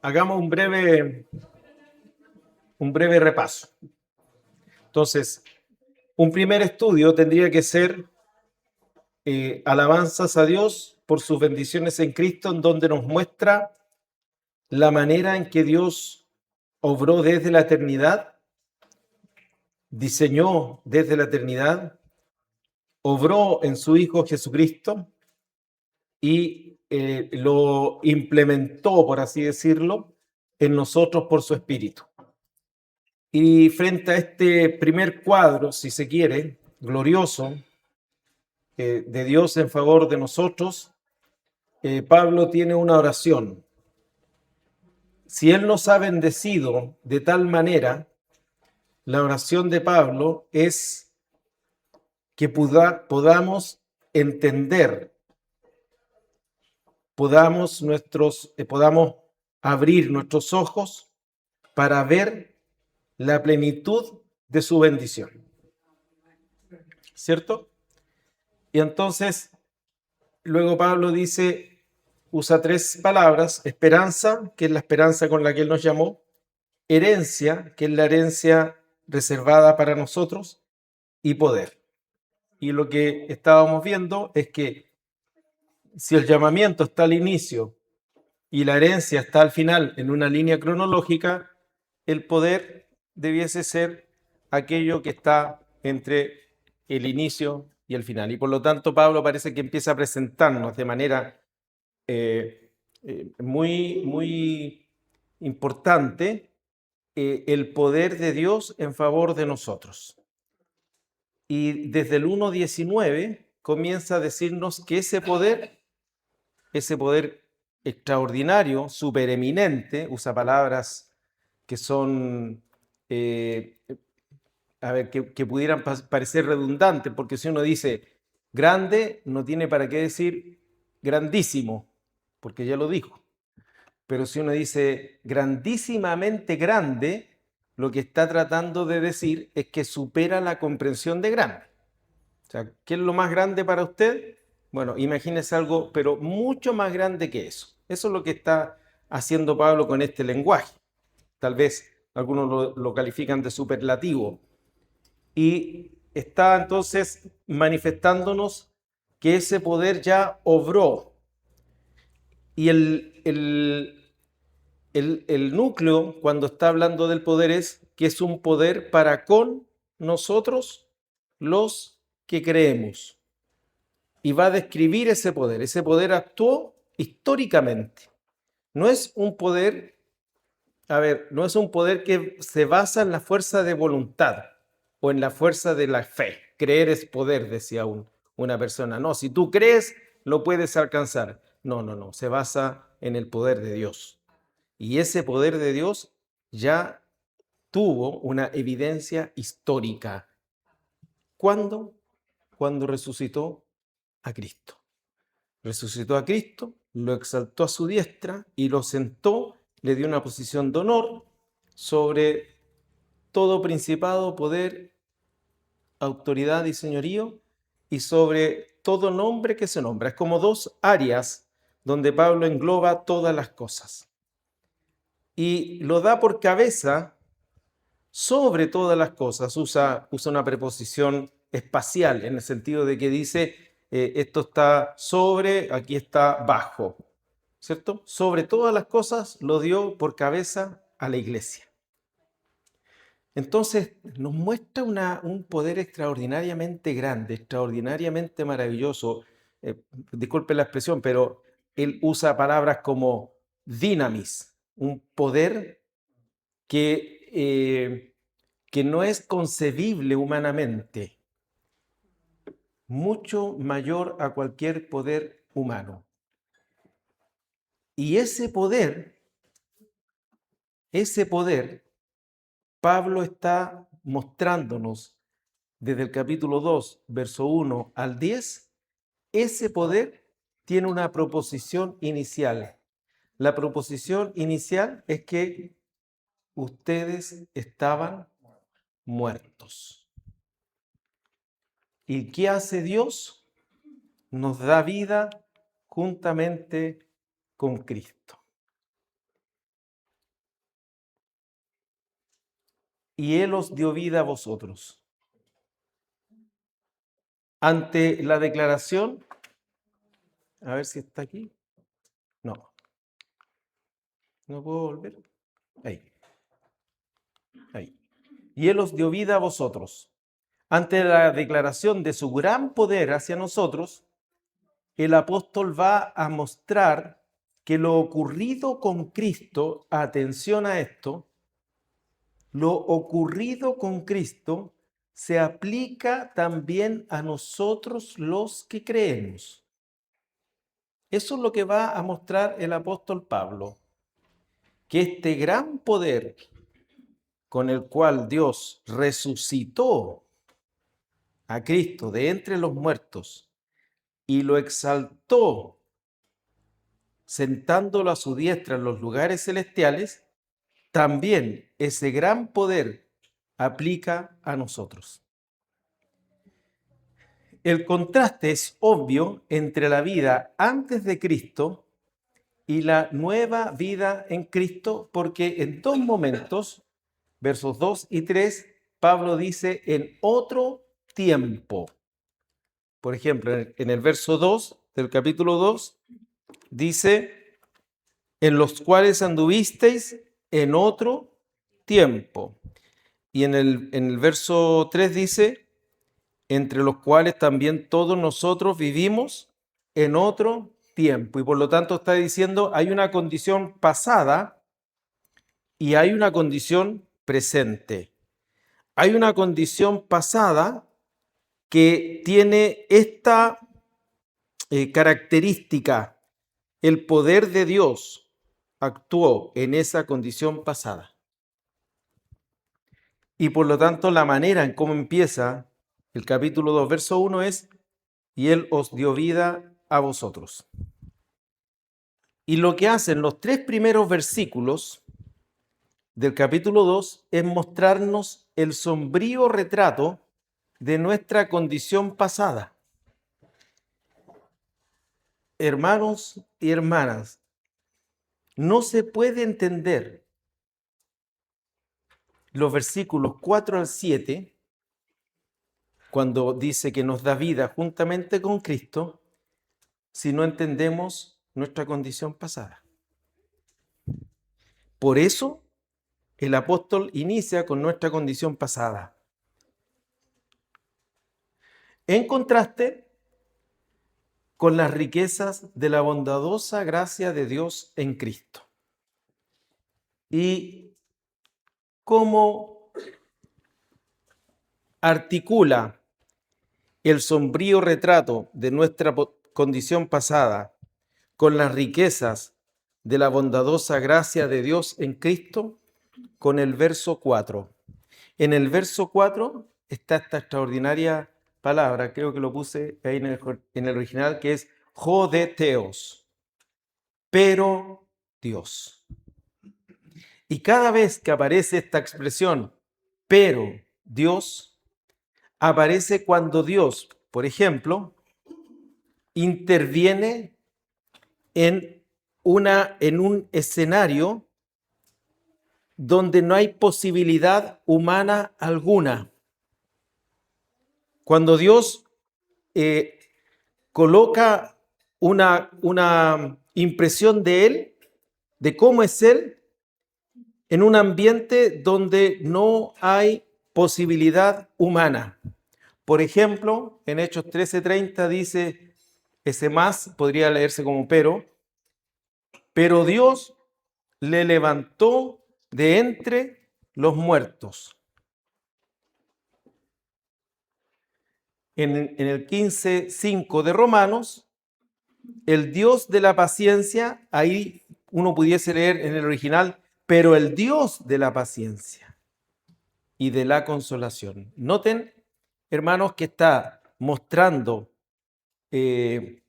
hagamos un breve repaso. Entonces, un primer estudio tendría que ser alabanzas a Dios por sus bendiciones en Cristo, en donde nos muestra la manera en que Dios obró desde la eternidad, diseñó desde la eternidad, obró en su Hijo Jesucristo y lo implementó, por así decirlo, en nosotros por su Espíritu. Y frente a este primer cuadro, si se quiere, glorioso, de Dios en favor de nosotros, Pablo tiene una oración. Si Él nos ha bendecido de tal manera, la oración de Pablo es que podamos entender, podamos abrir nuestros ojos para ver la plenitud de su bendición. ¿Cierto? Y entonces, luego Pablo usa tres palabras: esperanza, que es la esperanza con la que Él nos llamó; herencia, que es la herencia reservada para nosotros; y poder. Y lo que estábamos viendo es que si el llamamiento está al inicio y la herencia está al final en una línea cronológica, el poder debiese ser aquello que está entre el inicio y el final. Y por lo tanto, Pablo parece que empieza a presentarnos de manera muy importante el poder de Dios en favor de nosotros. Y desde el 1:19 comienza a decirnos que ese poder extraordinario, supereminente, usa palabras que son, que pudieran parecer redundantes, porque si uno dice grande, no tiene para qué decir grandísimo, porque ya lo dijo. Pero si uno dice grandísimamente grande, lo que está tratando de decir es que supera la comprensión de grande. O sea, ¿qué es lo más grande para usted? Bueno, imagínese algo, pero mucho más grande que eso. Eso es lo que está haciendo Pablo con este lenguaje. Tal vez algunos lo califican de superlativo. Y está entonces manifestándonos que ese poder ya obró. Y el núcleo, cuando está hablando del poder, es que es un poder para con nosotros los que creemos. Y va a describir ese poder. Ese poder actuó históricamente. No es un poder, no es un poder que se basa en la fuerza de voluntad o en la fuerza de la fe. Creer es poder, decía una persona. No, si tú crees, lo puedes alcanzar. No, se basa en el poder de Dios. Y ese poder de Dios ya tuvo una evidencia histórica. ¿Cuándo? Cuando resucitó a Cristo. Resucitó a Cristo, lo exaltó a su diestra y lo sentó, le dio una posición de honor sobre todo principado, poder, autoridad y señorío, y sobre todo nombre que se nombra. Es como dos áreas donde Pablo engloba todas las cosas. Y lo da por cabeza sobre todas las cosas. Usa una preposición espacial, en el sentido de que dice, esto está sobre, aquí está bajo, ¿cierto? Sobre todas las cosas lo dio por cabeza a la iglesia. Entonces nos muestra un poder extraordinariamente grande, extraordinariamente maravilloso. Disculpe la expresión, pero él usa palabras como dinamis, un poder que no es concebible humanamente, mucho mayor a cualquier poder humano. Y ese poder, Pablo está mostrándonos desde el capítulo 2, verso 1 al 10, ese poder tiene una proposición inicial. La proposición inicial es que ustedes estaban muertos. ¿Y qué hace Dios? Nos da vida juntamente con Cristo. y Él os dio vida a vosotros. Ante la declaración, a ver si está aquí. No. No puedo volver. Ahí. Ahí. Y Él os dio vida a vosotros. Ante la declaración de su gran poder hacia nosotros, el apóstol va a mostrar que lo ocurrido con Cristo, atención a esto, lo ocurrido con Cristo se aplica también a nosotros los que creemos. Eso es lo que va a mostrar el apóstol Pablo, que este gran poder con el cual Dios resucitó a Cristo de entre los muertos y lo exaltó, sentándolo a su diestra en los lugares celestiales, también ese gran poder aplica a nosotros. El contraste es obvio entre la vida antes de Cristo y la nueva vida en Cristo, porque en dos momentos, versos 2 y 3, Pablo dice en otro tiempo. Por ejemplo, en el verso 2 del capítulo 2, dice, en los cuales anduvisteis en otro tiempo. Y en el verso 3 dice, entre los cuales también todos nosotros vivimos en otro tiempo. Y por lo tanto está diciendo, hay una condición pasada y hay una condición presente. Hay una condición pasada que tiene esta característica. El poder de Dios actuó en esa condición pasada. Y por lo tanto, la manera en cómo empieza el capítulo 2, verso 1 es, y Él os dio vida a vosotros. Y lo que hacen los tres primeros versículos del capítulo 2 es mostrarnos el sombrío retrato de nuestra condición pasada. Hermanos y hermanas, no se puede entender los versículos 4 al 7, cuando dice que nos da vida juntamente con Cristo, si no entendemos nuestra condición pasada. Por eso, el apóstol inicia con nuestra condición pasada. En contraste con las riquezas de la bondadosa gracia de Dios en Cristo. Y cómo articula el sombrío retrato de nuestra condición pasada con las riquezas de la bondadosa gracia de Dios en Cristo, con el verso 4. En el verso 4 está esta extraordinaria palabra, creo que lo puse ahí en el original, que es jodeteos, pero Dios. Y cada vez que aparece esta expresión, pero Dios, aparece cuando Dios, por ejemplo, interviene en un escenario donde no hay posibilidad humana alguna. Cuando Dios coloca una impresión de Él, de cómo es Él, en un ambiente donde no hay posibilidad humana. Por ejemplo, en Hechos 13:30 dice, ese más podría leerse como pero Dios le levantó de entre los muertos. En el 15:5 de Romanos, el Dios de la paciencia, ahí uno pudiese leer en el original, pero el Dios de la paciencia y de la consolación. Noten, hermanos, que está mostrando en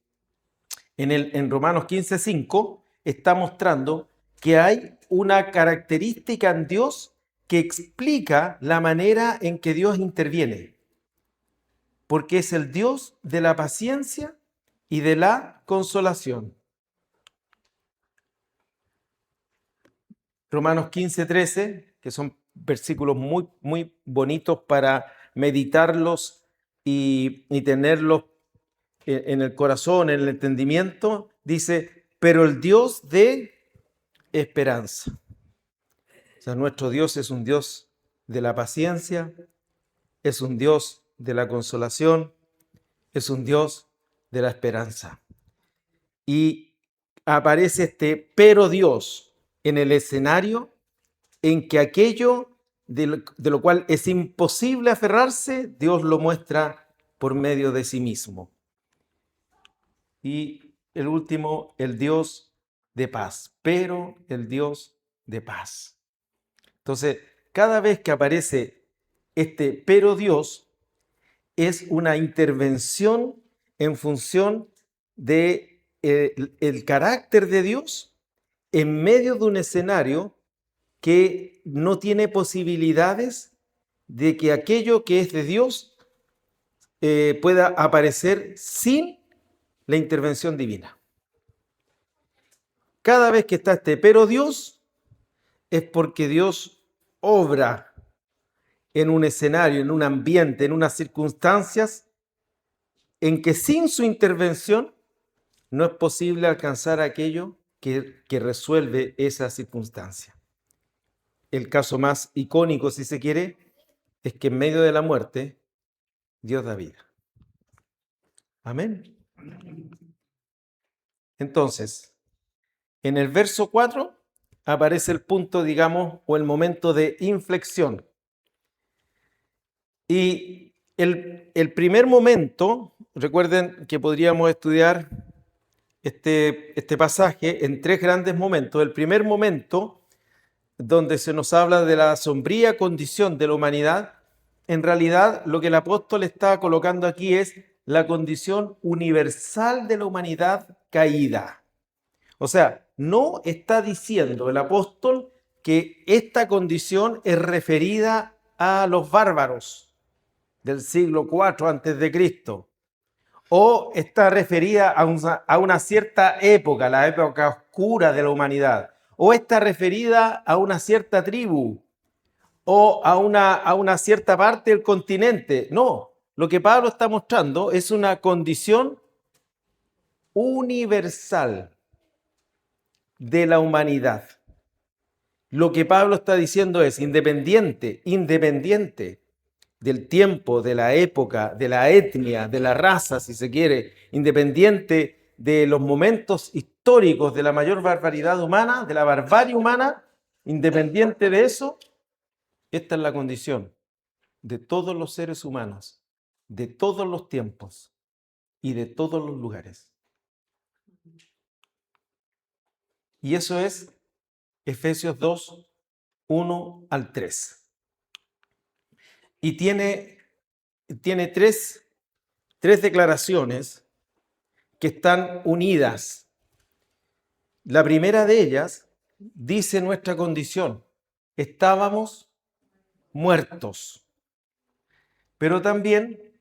Romanos 15:5, está mostrando que hay una característica en Dios que explica la manera en que Dios interviene. Porque es el Dios de la paciencia y de la consolación. Romanos 15:13, que son versículos muy, muy bonitos para meditarlos y tenerlos en el corazón, en el entendimiento. Dice, pero el Dios de esperanza. O sea, nuestro Dios es un Dios de la paciencia, es un Dios de la consolación, es un Dios de la esperanza. Y aparece este pero Dios en el escenario en que aquello de lo cual es imposible aferrarse, Dios lo muestra por medio de sí mismo. Y el último, el Dios de paz, pero el Dios de paz. Entonces, cada vez que aparece este pero Dios, es una intervención en función de el carácter de Dios en medio de un escenario que no tiene posibilidades de que aquello que es de Dios pueda aparecer sin la intervención divina. Cada vez que está este pero Dios, es porque Dios obra en un escenario, en un ambiente, en unas circunstancias en que sin su intervención no es posible alcanzar aquello que resuelve esa circunstancia. El caso más icónico, si se quiere, es que en medio de la muerte, Dios da vida. Amén. Entonces, en el verso 4 aparece el punto, digamos, o el momento de inflexión. Y el primer momento, recuerden que podríamos estudiar este pasaje en tres grandes momentos. El primer momento, donde se nos habla de la sombría condición de la humanidad, en realidad lo que el apóstol está colocando aquí es la condición universal de la humanidad caída. O sea, no está diciendo el apóstol que esta condición es referida a los bárbaros del siglo IV antes de Cristo, o está referida a una cierta época, la época oscura de la humanidad, o está referida a una cierta tribu, o a una cierta parte del continente. No, lo que Pablo está mostrando es una condición universal de la humanidad. Lo que Pablo está diciendo es independiente del tiempo, de la época, de la etnia, de la raza, si se quiere, independiente de los momentos históricos de la mayor barbaridad humana, de la barbarie humana, independiente de eso, esta es la condición de todos los seres humanos, de todos los tiempos y de todos los lugares. Y eso es Efesios 2, 1 al 3. Y tiene tres declaraciones que están unidas. La primera de ellas dice nuestra condición. Estábamos muertos, pero también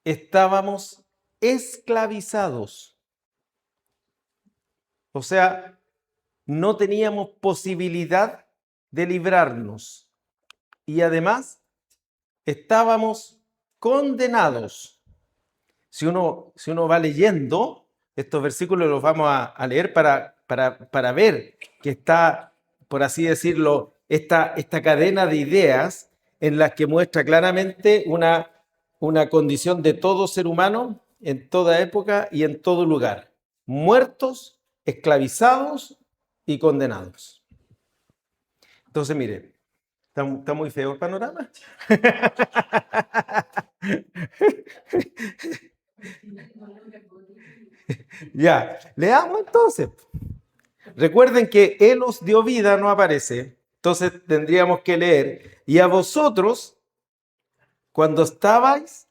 estábamos esclavizados. O sea, no teníamos posibilidad de librarnos. Y además, estábamos condenados. Si uno va leyendo estos versículos, los vamos a leer para ver que está, por así decirlo, esta cadena de ideas en las que muestra claramente una condición de todo ser humano en toda época y en todo lugar. Muertos, esclavizados y condenados. Entonces, mire, está muy feo el panorama. Ya, leamos entonces. Recuerden que Él os dio vida, no aparece. Entonces tendríamos que leer. Y a vosotros, cuando estabais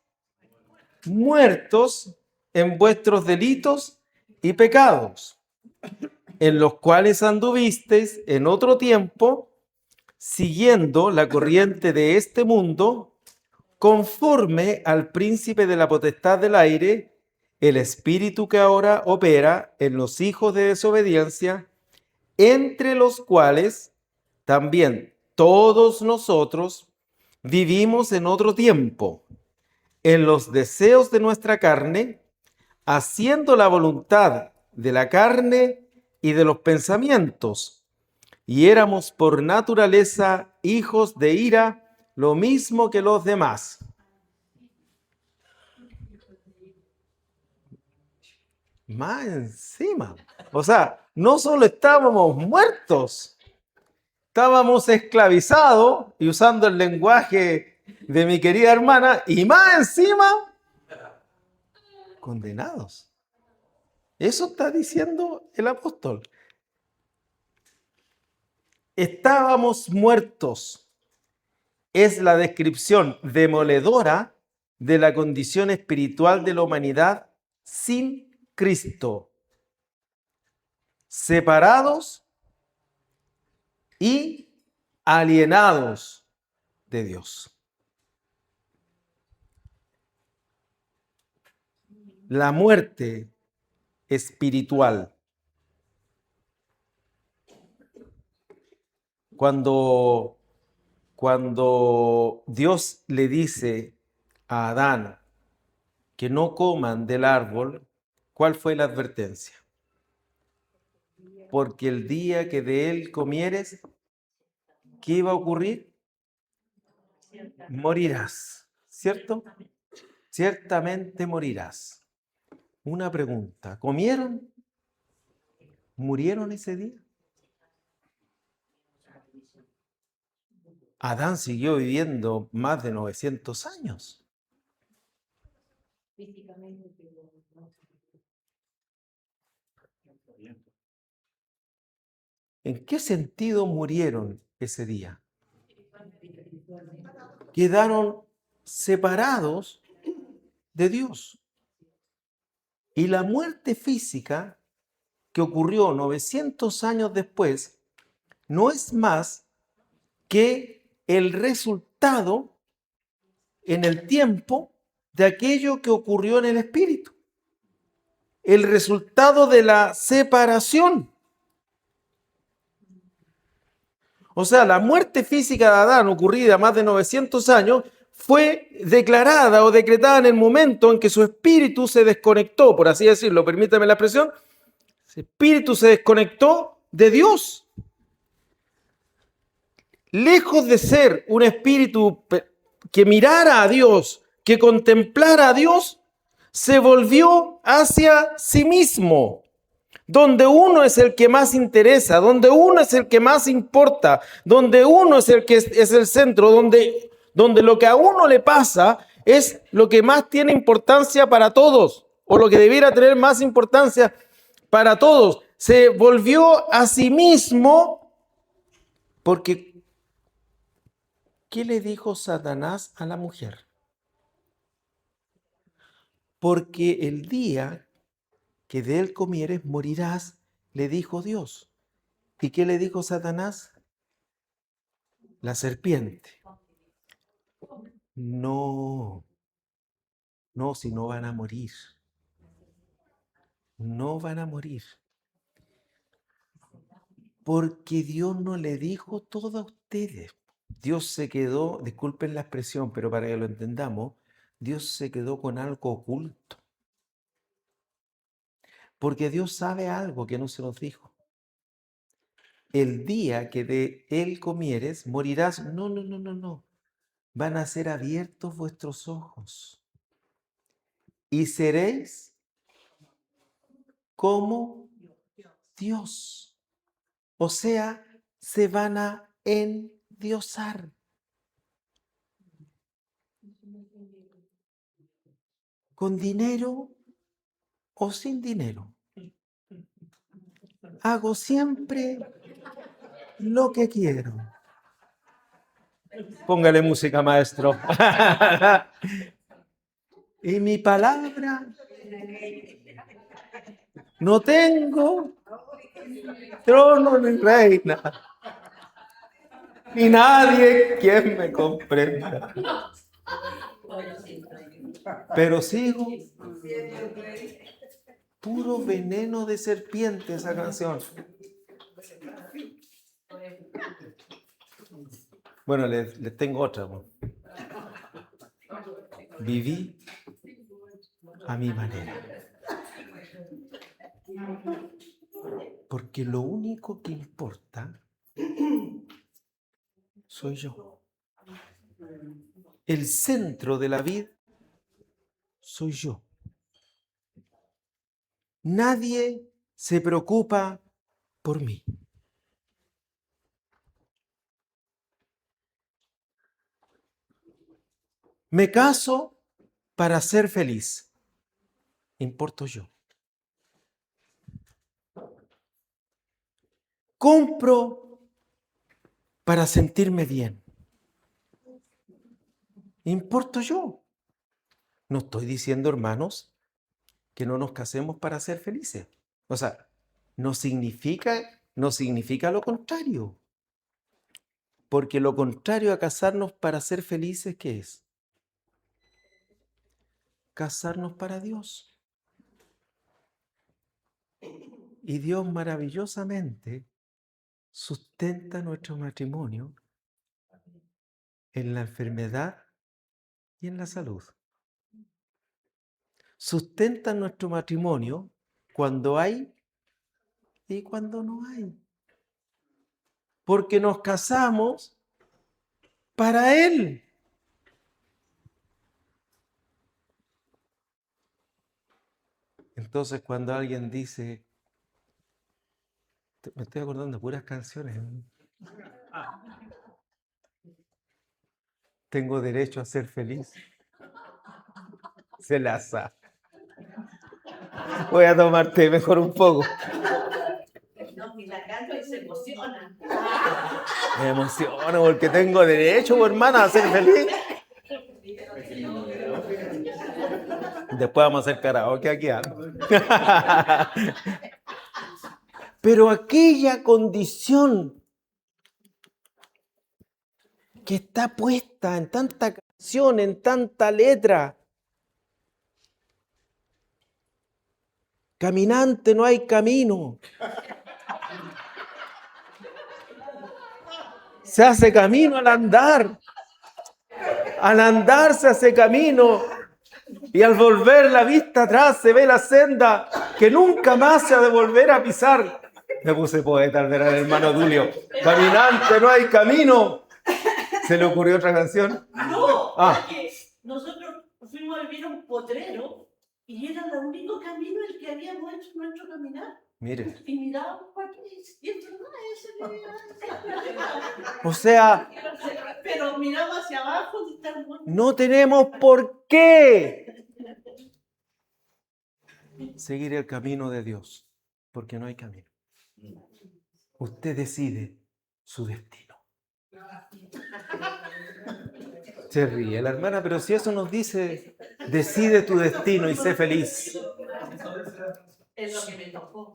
muertos en vuestros delitos y pecados, en los cuales anduvisteis en otro tiempo, siguiendo la corriente de este mundo, conforme al príncipe de la potestad del aire, el espíritu que ahora opera en los hijos de desobediencia, entre los cuales también todos nosotros vivimos en otro tiempo, en los deseos de nuestra carne, haciendo la voluntad de la carne y de los pensamientos, y éramos por naturaleza hijos de ira, lo mismo que los demás. Más encima. O sea, no solo estábamos muertos, estábamos esclavizados, y usando el lenguaje de mi querida hermana, y más encima, condenados. Eso está diciendo el apóstol. Estábamos muertos. Es la descripción demoledora de la condición espiritual de la humanidad sin Cristo. Separados y alienados de Dios. La muerte espiritual. Cuando Dios le dice a Adán que no coman del árbol, ¿cuál fue la advertencia? Porque el día que de él comieres, ¿qué iba a ocurrir? Morirás, ¿cierto? Ciertamente morirás. Una pregunta, ¿comieron? ¿Murieron ese día? Adán siguió viviendo más de 900 años. ¿En qué sentido murieron ese día? Quedaron separados de Dios. Y la muerte física que ocurrió 900 años después no es más que el resultado en el tiempo de aquello que ocurrió en el espíritu. El resultado de la separación. O sea, la muerte física de Adán, ocurrida más de 900 años, fue declarada o decretada en el momento en que su espíritu se desconectó, por así decirlo, permítame la expresión, su espíritu se desconectó de Dios. Lejos de ser un espíritu que mirara a Dios, que contemplara a Dios, se volvió hacia sí mismo, donde uno es el que más interesa, donde uno es el que más importa, donde uno es el que es el centro, donde lo que a uno le pasa es lo que más tiene importancia para todos, o lo que debiera tener más importancia para todos. Se volvió a sí mismo porque ¿qué le dijo Satanás a la mujer? Porque el día que de él comieres morirás, le dijo Dios. ¿Y qué le dijo Satanás? La serpiente. No, si no van a morir. No van a morir. Porque Dios no le dijo todo a ustedes. Dios se quedó, disculpen la expresión, pero para que lo entendamos, Dios se quedó con algo oculto. Porque Dios sabe algo que no se nos dijo. El día que de él comieres, morirás. No. Van a ser abiertos vuestros ojos. Y seréis como Dios. O sea, se van a endiosar. Con dinero o sin dinero. Hago siempre lo que quiero. Póngale música, maestro. Y mi palabra, no tengo trono ni reina, ni nadie quien me comprenda. Pero sigo puro veneno de serpiente esa canción. Bueno, les tengo otra. Viví a mi manera. Porque lo único que importa soy yo. El centro de la vida soy yo. Nadie se preocupa por mí. Me caso para ser feliz. Importo yo. Compro para sentirme bien. Importo yo. No estoy diciendo, hermanos, que no nos casemos para ser felices. O sea, no significa lo contrario. Porque lo contrario a casarnos para ser felices, ¿qué es? Casarnos para Dios. Y Dios maravillosamente sustenta nuestro matrimonio en la enfermedad y en la salud. Sustenta nuestro matrimonio cuando hay y cuando no hay. Porque nos casamos para Él. Entonces, cuando alguien dice, me estoy acordando de puras canciones, tengo derecho a ser feliz, se la sabe. Voy a tomarte mejor un poco. No, y la canta y se emociona. Me emociono porque tengo derecho, hermana, a ser feliz. Después vamos a hacer karaoke aquí. Pero aquella condición que está puesta en tanta canción, en tanta letra. Caminante no hay camino. Se hace camino al andar. Al andar se hace camino. Y al volver la vista atrás se ve la senda que nunca más se ha de volver a pisar. Me puse poeta al ver al hermano Tulio. Caminante no hay camino. ¿Se le ocurrió otra canción? No, porque nosotros fuimos a vivir a un potrero y era el único camino el que habíamos hecho nuestro caminar. Mire. Y mirábamos para aquí y es verdad, ese O sea, pero miraba hacia abajo y tal. No tenemos por qué seguir el camino de Dios, porque no hay camino. Usted decide su destino. Se ríe la hermana, pero si eso nos dice, decide tu destino y sé feliz. Es lo que me tocó.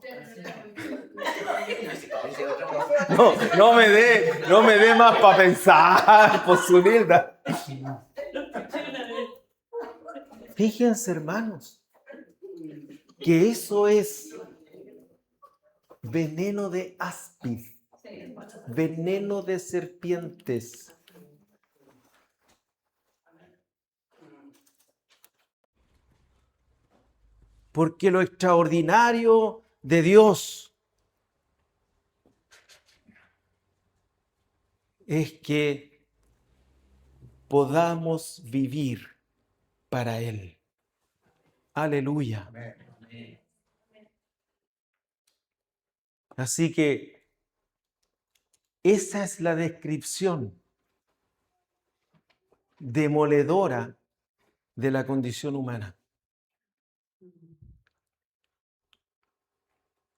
No me dé más para pensar, por su vida. Fíjense, hermanos, que eso es veneno de áspid, veneno de serpientes. Porque lo extraordinario de Dios es que podamos vivir para Él. Aleluya. Así que esa es la descripción demoledora de la condición humana.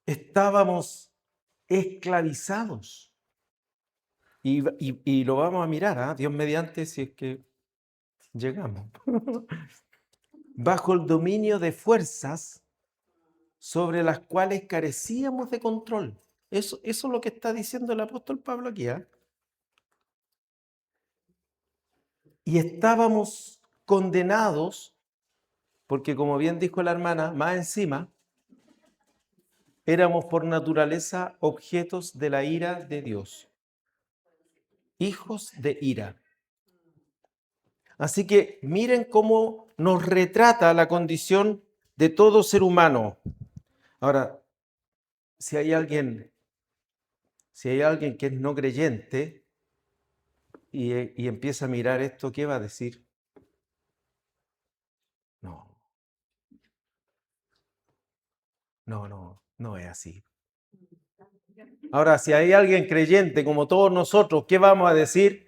Estábamos esclavizados. Y lo vamos a mirar, Dios mediante, si es que llegamos. Bajo el dominio de fuerzas sobre las cuales carecíamos de control. Eso es lo que está diciendo el apóstol Pablo aquí. Y estábamos condenados, porque como bien dijo la hermana, más encima, éramos por naturaleza objetos de la ira de Dios. hijos de ira. Así que miren cómo nos retrata la condición de todo ser humano. Ahora, si hay alguien que es no creyente y empieza a mirar esto, ¿qué va a decir? No, no es así. Ahora, si hay alguien creyente como todos nosotros, ¿qué vamos a decir?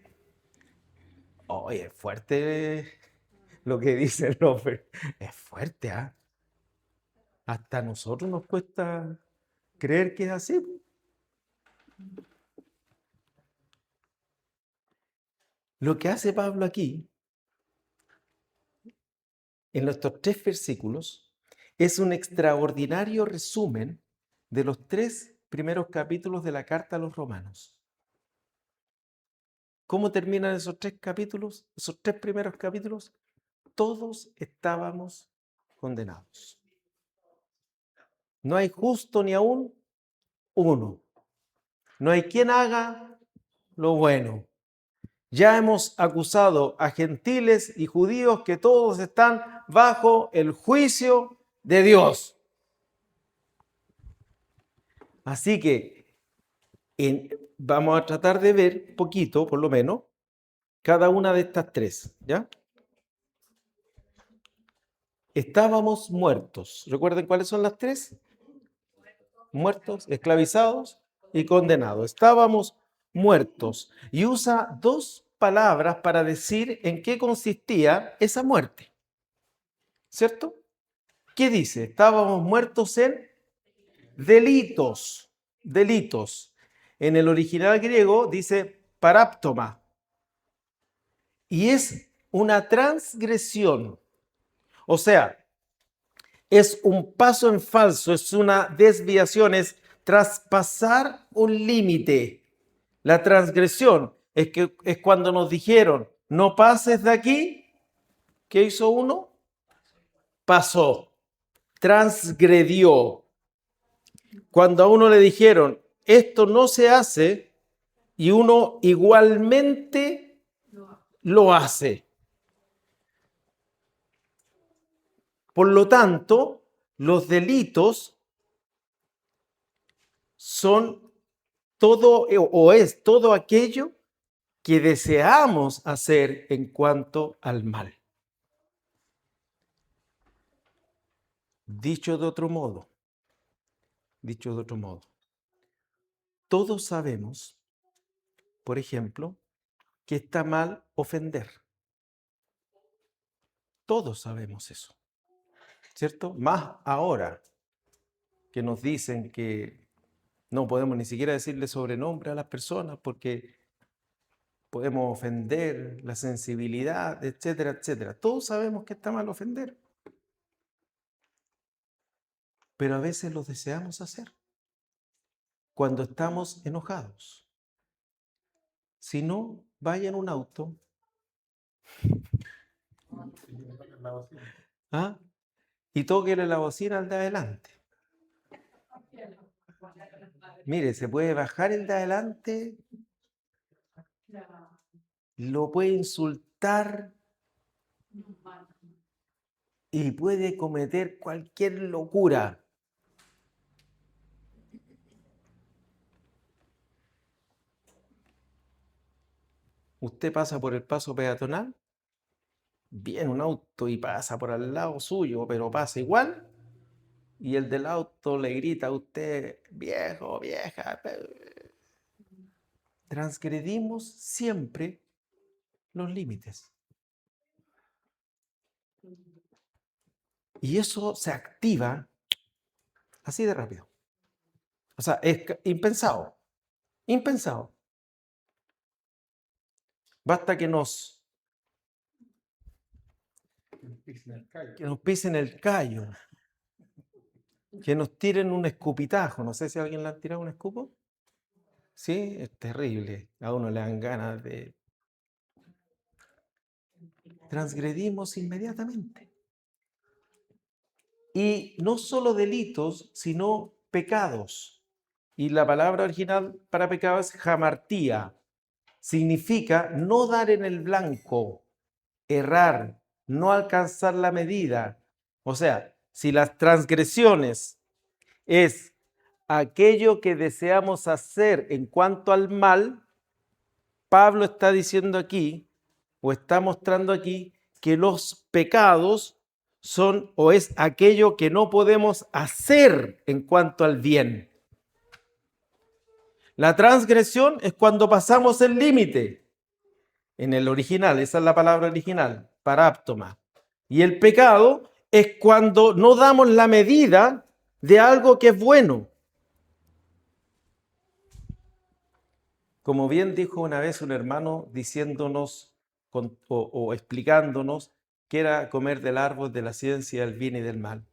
Oye, es fuerte lo que dice el hombre. Es fuerte, ¿ah? Hasta a nosotros nos cuesta creer que es así. Lo que hace Pablo aquí, en estos 3 versículos, es un extraordinario resumen de los 3 primeros capítulos de la carta a los Romanos. ¿Cómo terminan esos 3 capítulos? Esos 3 primeros capítulos, todos estábamos condenados. No hay justo ni aún uno. No hay quien haga lo bueno. Ya hemos acusado a gentiles y judíos que todos están bajo el juicio de Dios. Así que vamos a tratar de ver poquito, por lo menos, cada una de estas 3, ¿ya? Estábamos muertos. ¿Recuerden cuáles son las 3? Muertos, esclavizados y condenados. Estábamos muertos. Y usa 2 palabras para decir en qué consistía esa muerte. ¿Cierto? ¿Qué dice? Estábamos muertos en delitos. Delitos. En el original griego dice paráptoma. Y es una transgresión. O sea, es un paso en falso, es una desviación, es traspasar un límite. La transgresión es cuando nos dijeron, no pases de aquí. ¿Qué hizo uno? Pasó, transgredió. Cuando a uno le dijeron, esto no se hace, y uno igualmente lo hace. Por lo tanto, los delitos son todo o es todo aquello que deseamos hacer en cuanto al mal. Dicho de otro modo, todos sabemos, por ejemplo, que está mal ofender. Todos sabemos eso, ¿cierto? Más ahora que nos dicen que no podemos ni siquiera decirle sobrenombre a las personas porque podemos ofender la sensibilidad, etcétera, etcétera. Todos sabemos que está mal ofender, pero a veces lo deseamos hacer cuando estamos enojados. Si no, vaya en un auto, ¿ah? Y tóquele la bocina al de adelante. Mire, se puede bajar el de adelante, lo puede insultar y puede cometer cualquier locura. Usted pasa por el paso peatonal, viene un auto y pasa por al lado suyo, pero pasa igual, y el del auto le grita a usted, viejo, vieja. Transgredimos siempre los límites. Y eso se activa así de rápido. O sea, es impensado. Impensado. Basta que nos pisen el callo, que nos tiren un escupitajo. No sé si a alguien le han tirado un escupo. Sí, es terrible. A uno le dan ganas de... Transgredimos inmediatamente. Y no solo delitos, sino pecados. Y la palabra original para pecado es hamartía. significa no dar en el blanco, errar, no alcanzar la medida. O sea, si las transgresiones es aquello que deseamos hacer en cuanto al mal, Pablo está diciendo aquí, o está mostrando aquí, que los pecados son o es aquello que no podemos hacer en cuanto al bien. La transgresión es cuando pasamos el límite. En el original, esa es la palabra original, paráptoma. Y el pecado es cuando no damos la medida de algo que es bueno. Como bien dijo una vez un hermano diciéndonos o explicándonos que era comer del árbol de la ciencia del bien y del mal.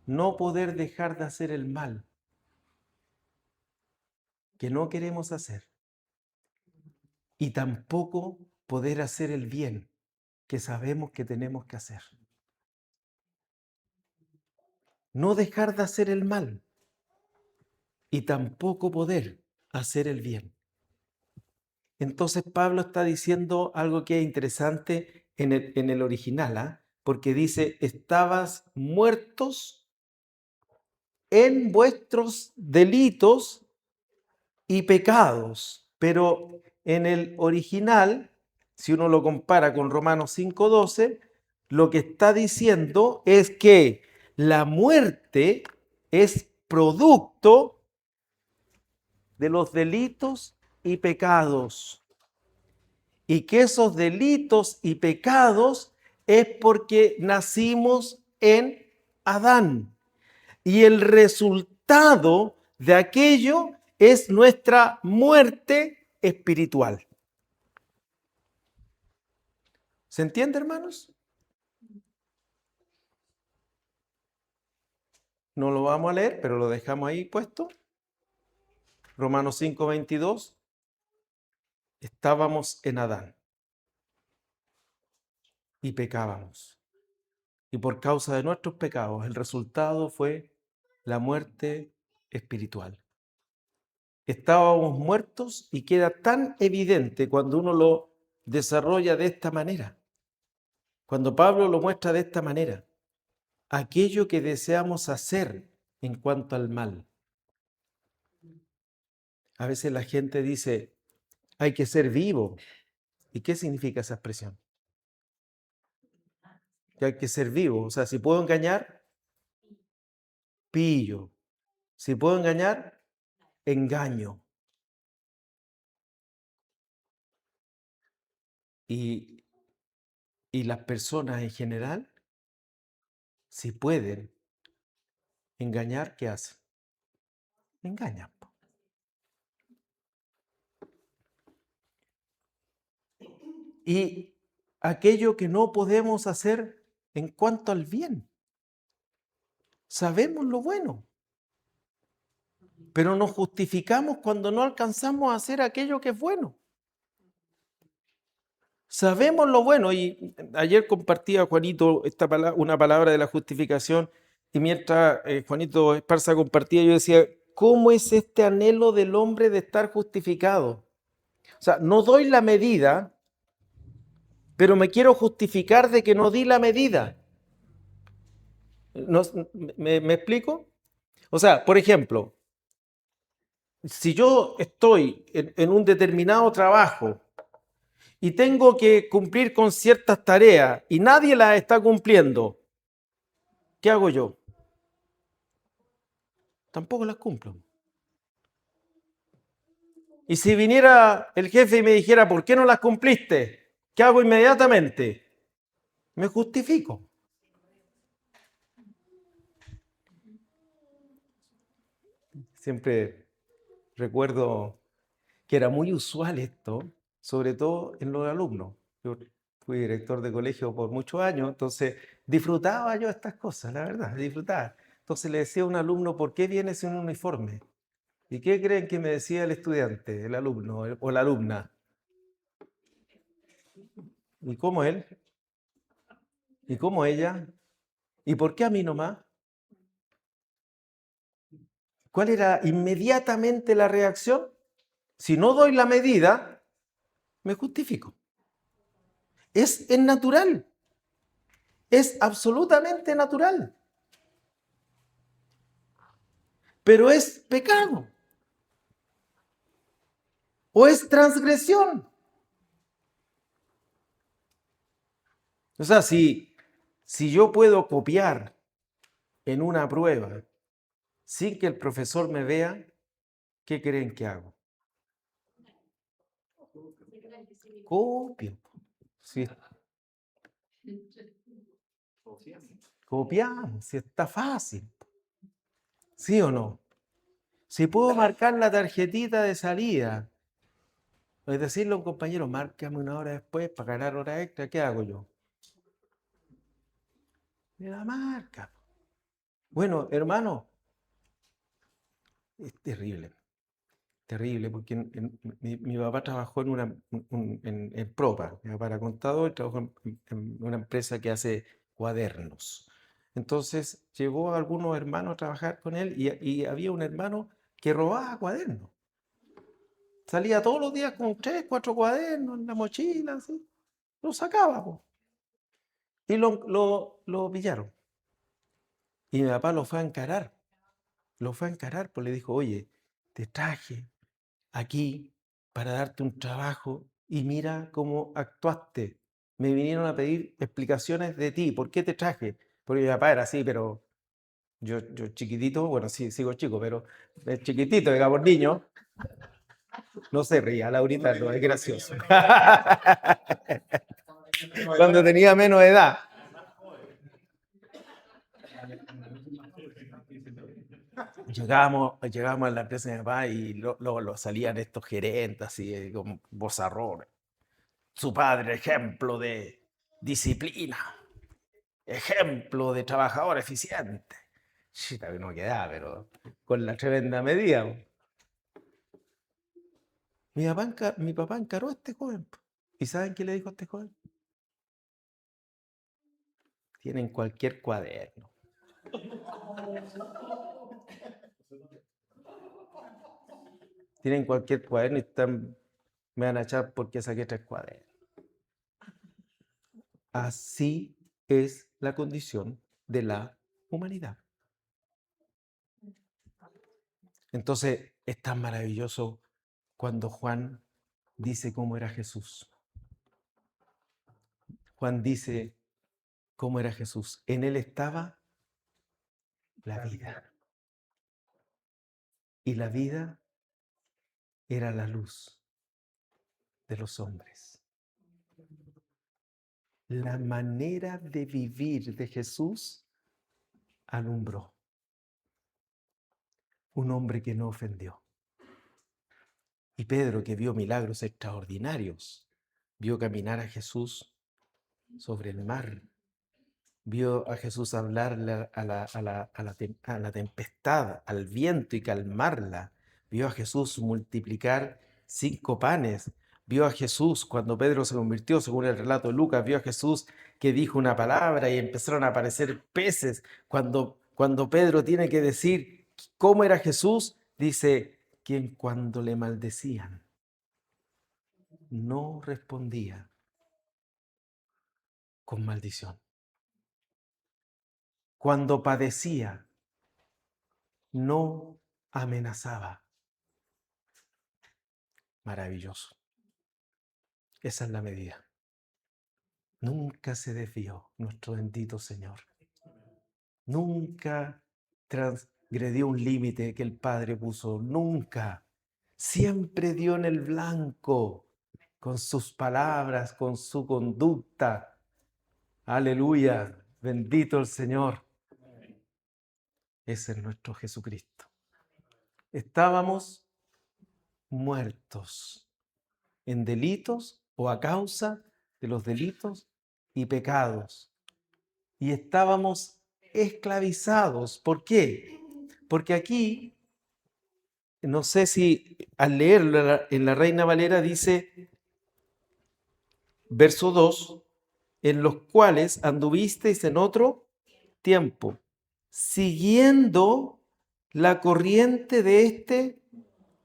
No poder dejar de hacer el mal que no queremos hacer. Y tampoco poder hacer el bien que sabemos que tenemos que hacer. No dejar de hacer el mal y tampoco poder hacer el bien. Entonces Pablo está diciendo algo que es interesante en el original, porque dice, estabas muertos en vuestros delitos y pecados. Pero en el original, si uno lo compara con Romanos 5:12, lo que está diciendo es que la muerte es producto de los delitos y pecados. Y que esos delitos y pecados es porque nacimos en Adán. Y el resultado de aquello es nuestra muerte espiritual. ¿Se entiende, hermanos? No lo vamos a leer, pero lo dejamos ahí puesto. Romanos 5:22. Estábamos en Adán y pecábamos. Y por causa de nuestros pecados, el resultado fue la muerte espiritual. Estábamos muertos y queda tan evidente cuando uno lo desarrolla de esta manera. Cuando Pablo lo muestra de esta manera, aquello que deseamos hacer en cuanto al mal. A veces la gente dice, hay que ser vivo. ¿Y qué significa esa expresión? Que hay que ser vivo. O sea, si puedo engañar, pillo. Si puedo engañar, engaño. Y las personas en general, si pueden engañar, ¿qué hacen? Engañan. Y aquello que no podemos hacer en cuanto al bien. Sabemos lo bueno, pero nos justificamos cuando no alcanzamos a hacer aquello que es bueno. Sabemos lo bueno, y ayer compartía Juanito una palabra de la justificación, y mientras Juanito Esparza compartía, yo decía, ¿cómo es este anhelo del hombre de estar justificado? O sea, no doy la medida, pero me quiero justificar de que no di la medida. ¿Me explico? O sea, por ejemplo, si yo estoy en un determinado trabajo y tengo que cumplir con ciertas tareas y nadie las está cumpliendo, ¿qué hago yo? Tampoco las cumplo. Y si viniera el jefe y me dijera, ¿por qué no las cumpliste? ¿Qué hago inmediatamente? Me justifico. Siempre recuerdo que era muy usual esto, sobre todo en los alumnos. Yo fui director de colegio por muchos años, entonces disfrutaba yo estas cosas, la verdad, disfrutaba. Entonces le decía a un alumno, ¿por qué vienes sin un uniforme? ¿Y qué creen que me decía el estudiante, el alumno o la alumna? ¿Y cómo él? ¿Y cómo ella? ¿Y por qué a mí nomás? ¿Cuál era inmediatamente la reacción? Si no doy la medida, me justifico. Es natural. Es absolutamente natural. Pero es pecado. O es transgresión. O sea, si yo puedo copiar en una prueba sin que el profesor me vea, ¿qué creen que hago? Copio. Sí. Copiamos, si está fácil. ¿Sí o no? Si puedo marcar la tarjetita de salida, es decirle a un compañero, márcame una hora después para ganar hora extra, ¿qué hago yo? Me la marca. Bueno, hermano, es terrible. Terrible, porque mi papá trabajó en Propa, mi papá era contador y trabajó en una empresa que hace cuadernos. Entonces llevó a algunos hermanos a trabajar con él y había un hermano que robaba cuadernos. Salía todos los días con 3, 4 cuadernos en la mochila, así. Lo sacaba, po. Y lo pillaron. Y mi papá lo fue a encarar. Lo fue a encarar, pues le dijo, oye, te traje aquí para darte un trabajo y mira cómo actuaste. Me vinieron a pedir explicaciones de ti. ¿Por qué te traje? Porque mi papá era así, pero yo chiquitito, bueno, sí, sigo chico, pero chiquitito, digamos, niño. No se ría, Laurita, no es gracioso. Cuando tenía menos edad. Llegábamos a la empresa de mi papá y lo salían estos gerentes así con vozarrón. Su padre, ejemplo de disciplina, ejemplo de trabajador eficiente. Sí, también no quedaba, pero con la tremenda medida. Mi papá encaró a este joven. ¿Y saben qué le dijo a este joven? Tienen cualquier cuaderno. Tienen cualquier cuaderno y me van a echar porque saqué 3 cuadernos. Así es la condición de la humanidad. Entonces es tan maravilloso cuando Juan dice cómo era Jesús. Juan dice cómo era Jesús. En él estaba la vida. Y la vida era la luz de los hombres. La manera de vivir de Jesús alumbró. Un hombre que no ofendió. Y Pedro, que vio milagros extraordinarios, vio caminar a Jesús sobre el mar, vio a Jesús hablarle a la tempestad, al viento y calmarla, vio a Jesús multiplicar 5 panes, vio a Jesús cuando Pedro se convirtió, según el relato de Lucas, vio a Jesús que dijo una palabra y empezaron a aparecer peces. Cuando Pedro tiene que decir cómo era Jesús, dice que cuando le maldecían, no respondía con maldición. Cuando padecía, no amenazaba. Maravilloso. Esa es la medida. Nunca se desvió nuestro bendito Señor. Nunca transgredió un límite que el Padre puso. Nunca. Siempre dio en el blanco con sus palabras, con su conducta. Aleluya. Bendito el Señor. Ese es nuestro Jesucristo. Estábamos muertos en delitos o a causa de los delitos y pecados. Y estábamos esclavizados. ¿Por qué? Porque aquí, no sé si al leerlo en la Reina Valera dice, verso 2, en los cuales anduvisteis en otro tiempo, siguiendo la corriente de este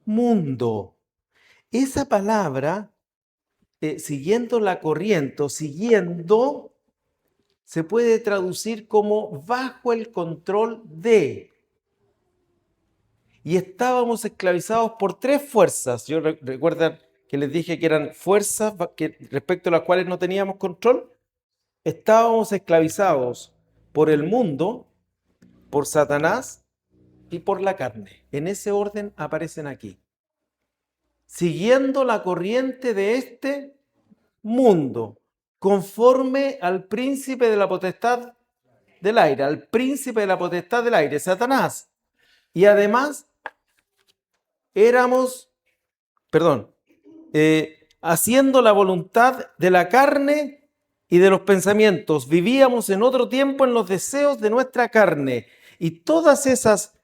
mundo. Esa palabra siguiendo la corriente, o siguiendo, se puede traducir como bajo el control de. Y estábamos esclavizados por tres fuerzas. Yo recuerdan que les dije que eran fuerzas respecto a las cuales no teníamos control. Estábamos esclavizados por el mundo, por Satanás y por la carne. En ese orden aparecen aquí. Siguiendo la corriente de este mundo, conforme al príncipe de la potestad del aire, al príncipe de la potestad del aire, Satanás. Y además haciendo la voluntad de la carne y de los pensamientos. Vivíamos en otro tiempo en los deseos de nuestra carne. Y todas esas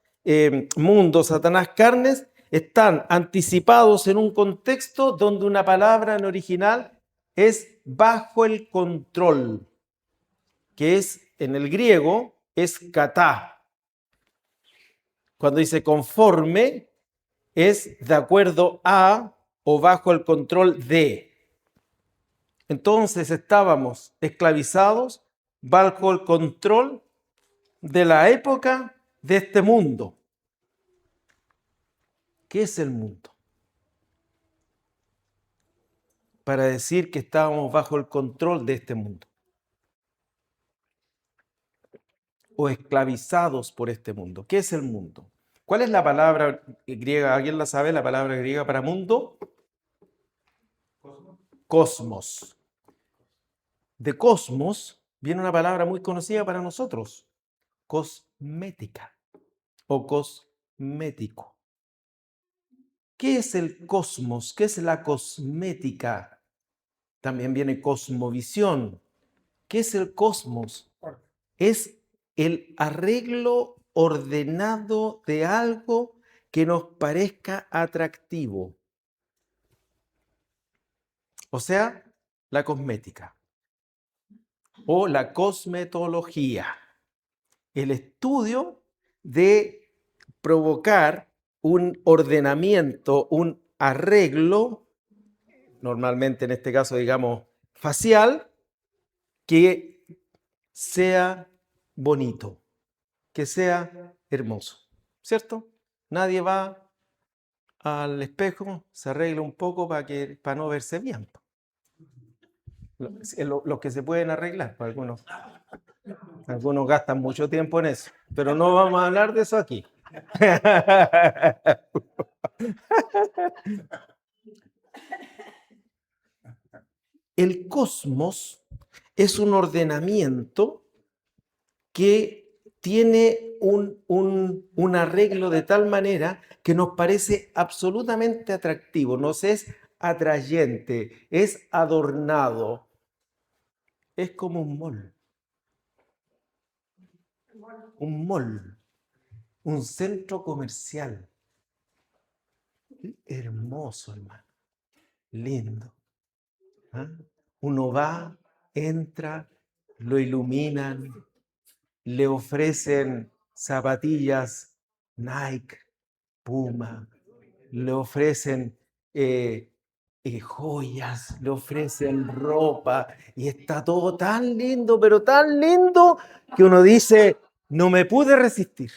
mundos, Satanás, carnes, están anticipados en un contexto donde una palabra en original es bajo el control, que es en el griego, es katá. Cuando dice conforme, es de acuerdo a o bajo el control de. Entonces estábamos esclavizados bajo el control de la época de este mundo. ¿Qué es el mundo? Para decir que estábamos bajo el control de este mundo. O esclavizados por este mundo. ¿Qué es el mundo? ¿Cuál es la palabra griega? ¿Alguien la sabe? La palabra griega para mundo. Cosmos. De cosmos viene una palabra muy conocida para nosotros. Cosmética o cosmético. ¿Qué es el cosmos? ¿Qué es la cosmética? También viene cosmovisión. ¿Qué es el cosmos? Es el arreglo ordenado de algo que nos parezca atractivo. O sea, la cosmética o la cosmetología. El estudio de provocar un ordenamiento, un arreglo, normalmente en este caso digamos facial, que sea bonito, que sea hermoso, ¿cierto? Nadie va al espejo, se arregla un poco para no verse bien. Los que se pueden arreglar, pues algunos gastan mucho tiempo en eso, pero no vamos a hablar de eso aquí. El cosmos es un ordenamiento que tiene un arreglo de tal manera que nos parece absolutamente atractivo, nos es atrayente, es adornado. Es como un mall. Un mall, un centro comercial. Hermoso, hermano. Lindo. ¿Ah? Uno va, entra, lo iluminan, le ofrecen zapatillas Nike, Puma, le ofrecen joyas, le ofrecen ropa y está todo tan lindo, pero tan lindo que uno dice, no me pude resistir.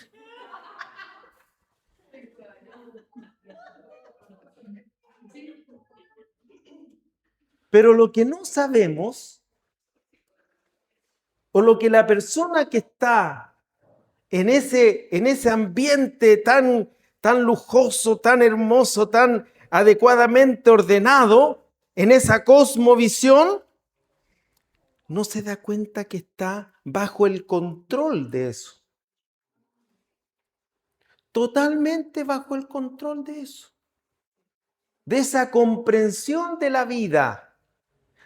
Pero lo que no sabemos, o lo que la persona que está en ese ambiente tan lujoso, tan hermoso, tan adecuadamente ordenado, en esa cosmovisión, no se da cuenta que está bajo el control de eso. Totalmente bajo el control de eso. De esa comprensión de la vida,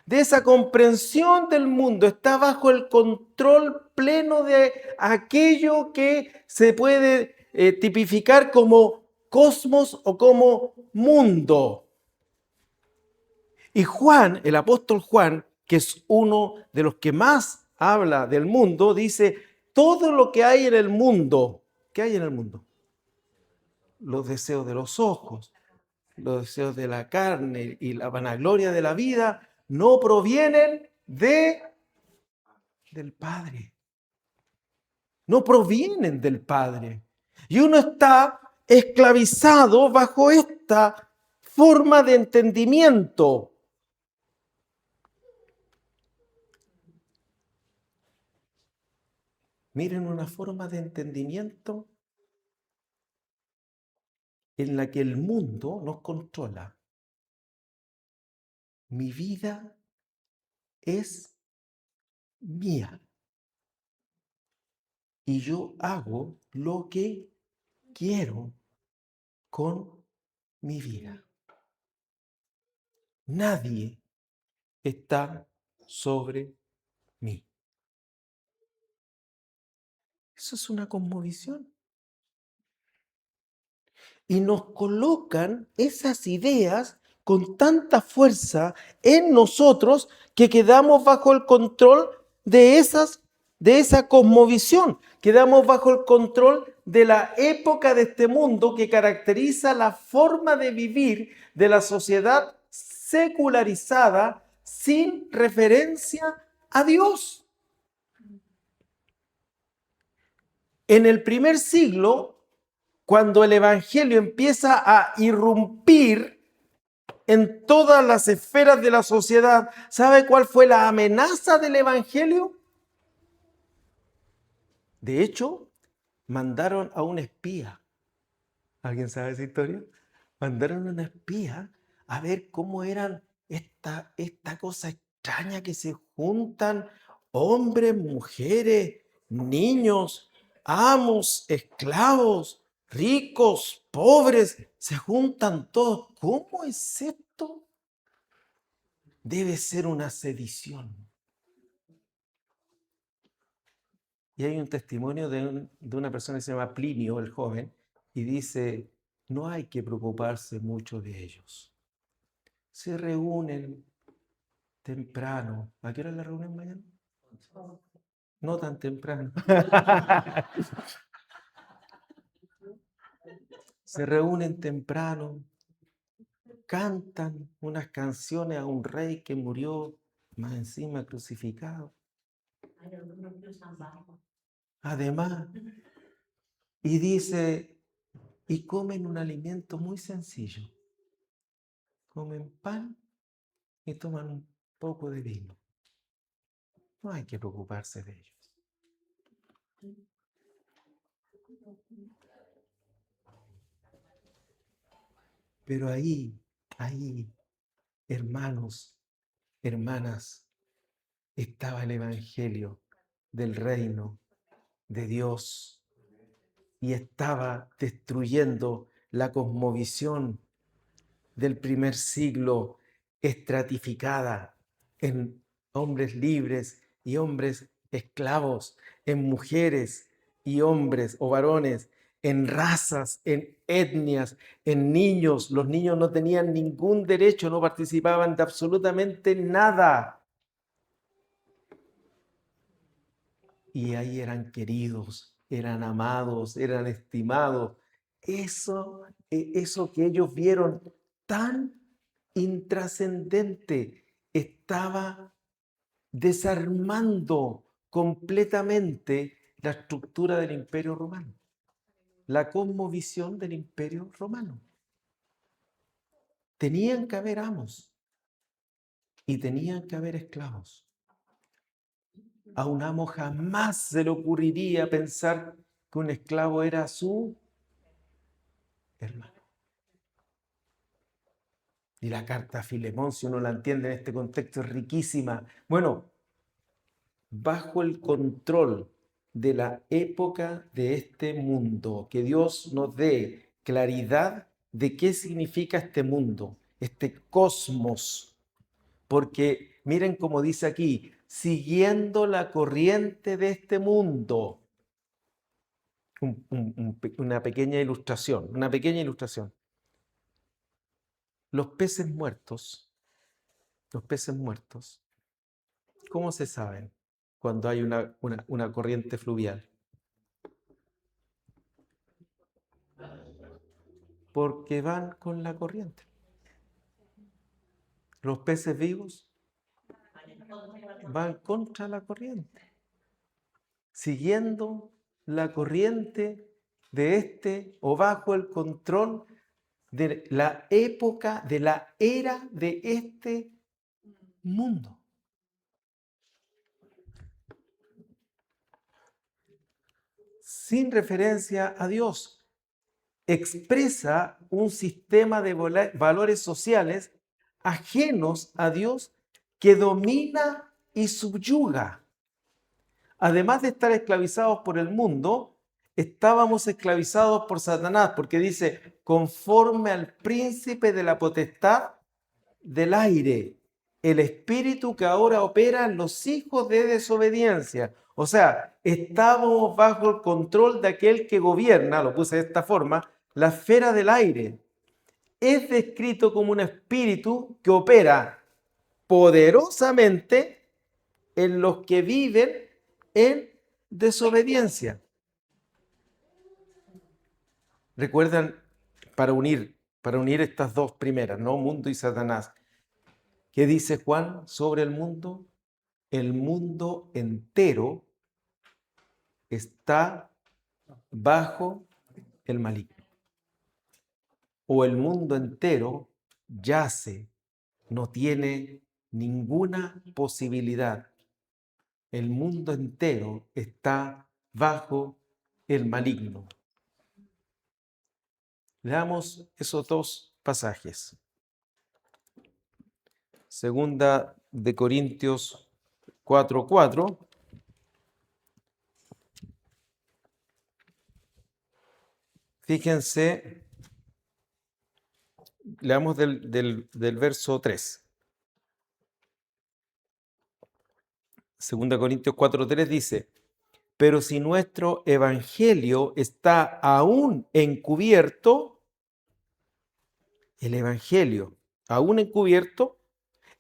de esa comprensión del mundo, está bajo el control pleno de aquello que se puede tipificar como cosmos o como mundo. Y Juan, el apóstol Juan, que es uno de los que más habla del mundo, dice, todo lo que hay en el mundo, ¿qué hay en el mundo? Los deseos de los ojos, los deseos de la carne y la vanagloria de la vida no provienen del Padre. No provienen del Padre. Y uno está esclavizado bajo esta forma de entendimiento. Miren, una forma de entendimiento en la que el mundo nos controla. Mi vida es mía. Y yo hago lo que quiero con mi vida. Nadie está sobre mí. Eso es una cosmovisión. Y nos colocan esas ideas con tanta fuerza en nosotros que quedamos bajo el control de esa cosmovisión. Quedamos bajo el control de la época de este mundo que caracteriza la forma de vivir de la sociedad secularizada sin referencia a Dios. En el primer siglo, cuando el Evangelio empieza a irrumpir en todas las esferas de la sociedad, ¿sabe cuál fue la amenaza del Evangelio? De hecho, mandaron a un espía. ¿Alguien sabe esa historia? Mandaron a un espía a ver cómo eran esta cosa extraña que se juntan hombres, mujeres, niños, amos, esclavos, ricos, pobres, se juntan todos. ¿Cómo es esto? Debe ser una sedición. Y hay un testimonio de una persona que se llama Plinio, el joven, y dice, no hay que preocuparse mucho de ellos. Se reúnen temprano. ¿A qué hora la reúnen mañana? No tan temprano. Se reúnen temprano, cantan unas canciones a un rey que murió más encima crucificado. Además, y dice, y comen un alimento muy sencillo. Comen pan y toman un poco de vino. No hay que preocuparse de ellos. Pero ahí, hermanos, hermanas, estaba el Evangelio del reino de Dios y estaba destruyendo la cosmovisión del primer siglo estratificada en hombres libres y hombres esclavos, en mujeres y hombres o varones, en razas, en etnias, en niños. Los niños no tenían ningún derecho, no participaban de absolutamente nada. Y ahí eran queridos, eran amados, eran estimados. Eso que ellos vieron tan intrascendente estaba desarmando completamente la estructura del Imperio Romano, la cosmovisión del Imperio Romano. Tenían que haber amos y tenían que haber esclavos. A un amo jamás se le ocurriría pensar que un esclavo era su hermano. Y la carta a Filemón, si uno la entiende en este contexto, es riquísima. Bueno, bajo el control de la época de este mundo, que Dios nos dé claridad de qué significa este mundo, este cosmos. Porque miren cómo dice aquí, siguiendo la corriente de este mundo. Una pequeña ilustración, Los peces muertos, ¿cómo se saben cuando hay una corriente fluvial? Porque van con la corriente. Los peces vivos van contra la corriente, siguiendo la corriente de este o bajo el control de la época, de la era de este mundo. Sin referencia a Dios. Expresa un sistema de valores sociales ajenos a Dios que domina y subyuga. Además de estar esclavizados por el mundo, estábamos esclavizados por Satanás, porque dice, conforme al príncipe de la potestad del aire, el espíritu que ahora opera en los hijos de desobediencia. O sea, estábamos bajo el control de aquel que gobierna, lo puse de esta forma, la esfera del aire. Es descrito como un espíritu que opera poderosamente en los que viven en desobediencia. Recuerdan, para unir estas dos primeras, ¿no? Mundo y Satanás. ¿Qué dice Juan sobre el mundo? El mundo entero está bajo el maligno. O el mundo entero yace, no tiene ninguna posibilidad. El mundo entero está bajo el maligno. Leamos esos dos pasajes. Segunda de Corintios 4:4. Fíjense, leamos del verso 3. Segunda Corintios 4:3 dice, pero si nuestro evangelio está aún encubierto, el evangelio aún encubierto,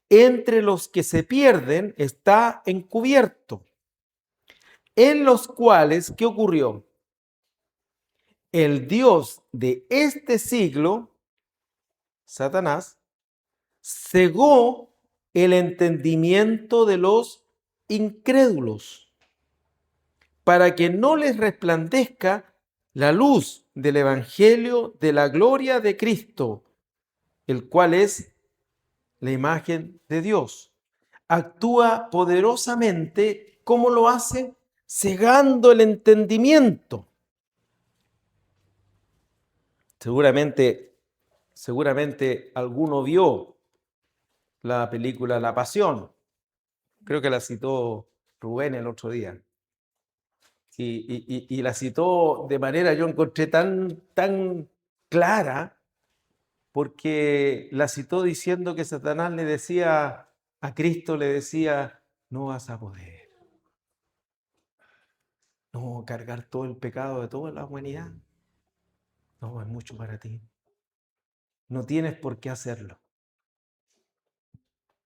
entre los que se pierden está encubierto, en los cuales, ¿qué ocurrió? El Dios de este siglo, Satanás, cegó el entendimiento de los incrédulos para que no les resplandezca la luz del evangelio de la gloria de Cristo, el cual es la imagen de Dios. Actúa poderosamente. ¿Cómo lo hace? Cegando el entendimiento. Seguramente alguno vio la película La Pasión. Creo que la citó Rubén el otro día. Y la citó de manera, yo encontré tan clara, porque la citó diciendo que Satanás le decía, a Cristo le decía, no vas a poder. No, cargar todo el pecado de toda la humanidad. No, es mucho para ti. No tienes por qué hacerlo.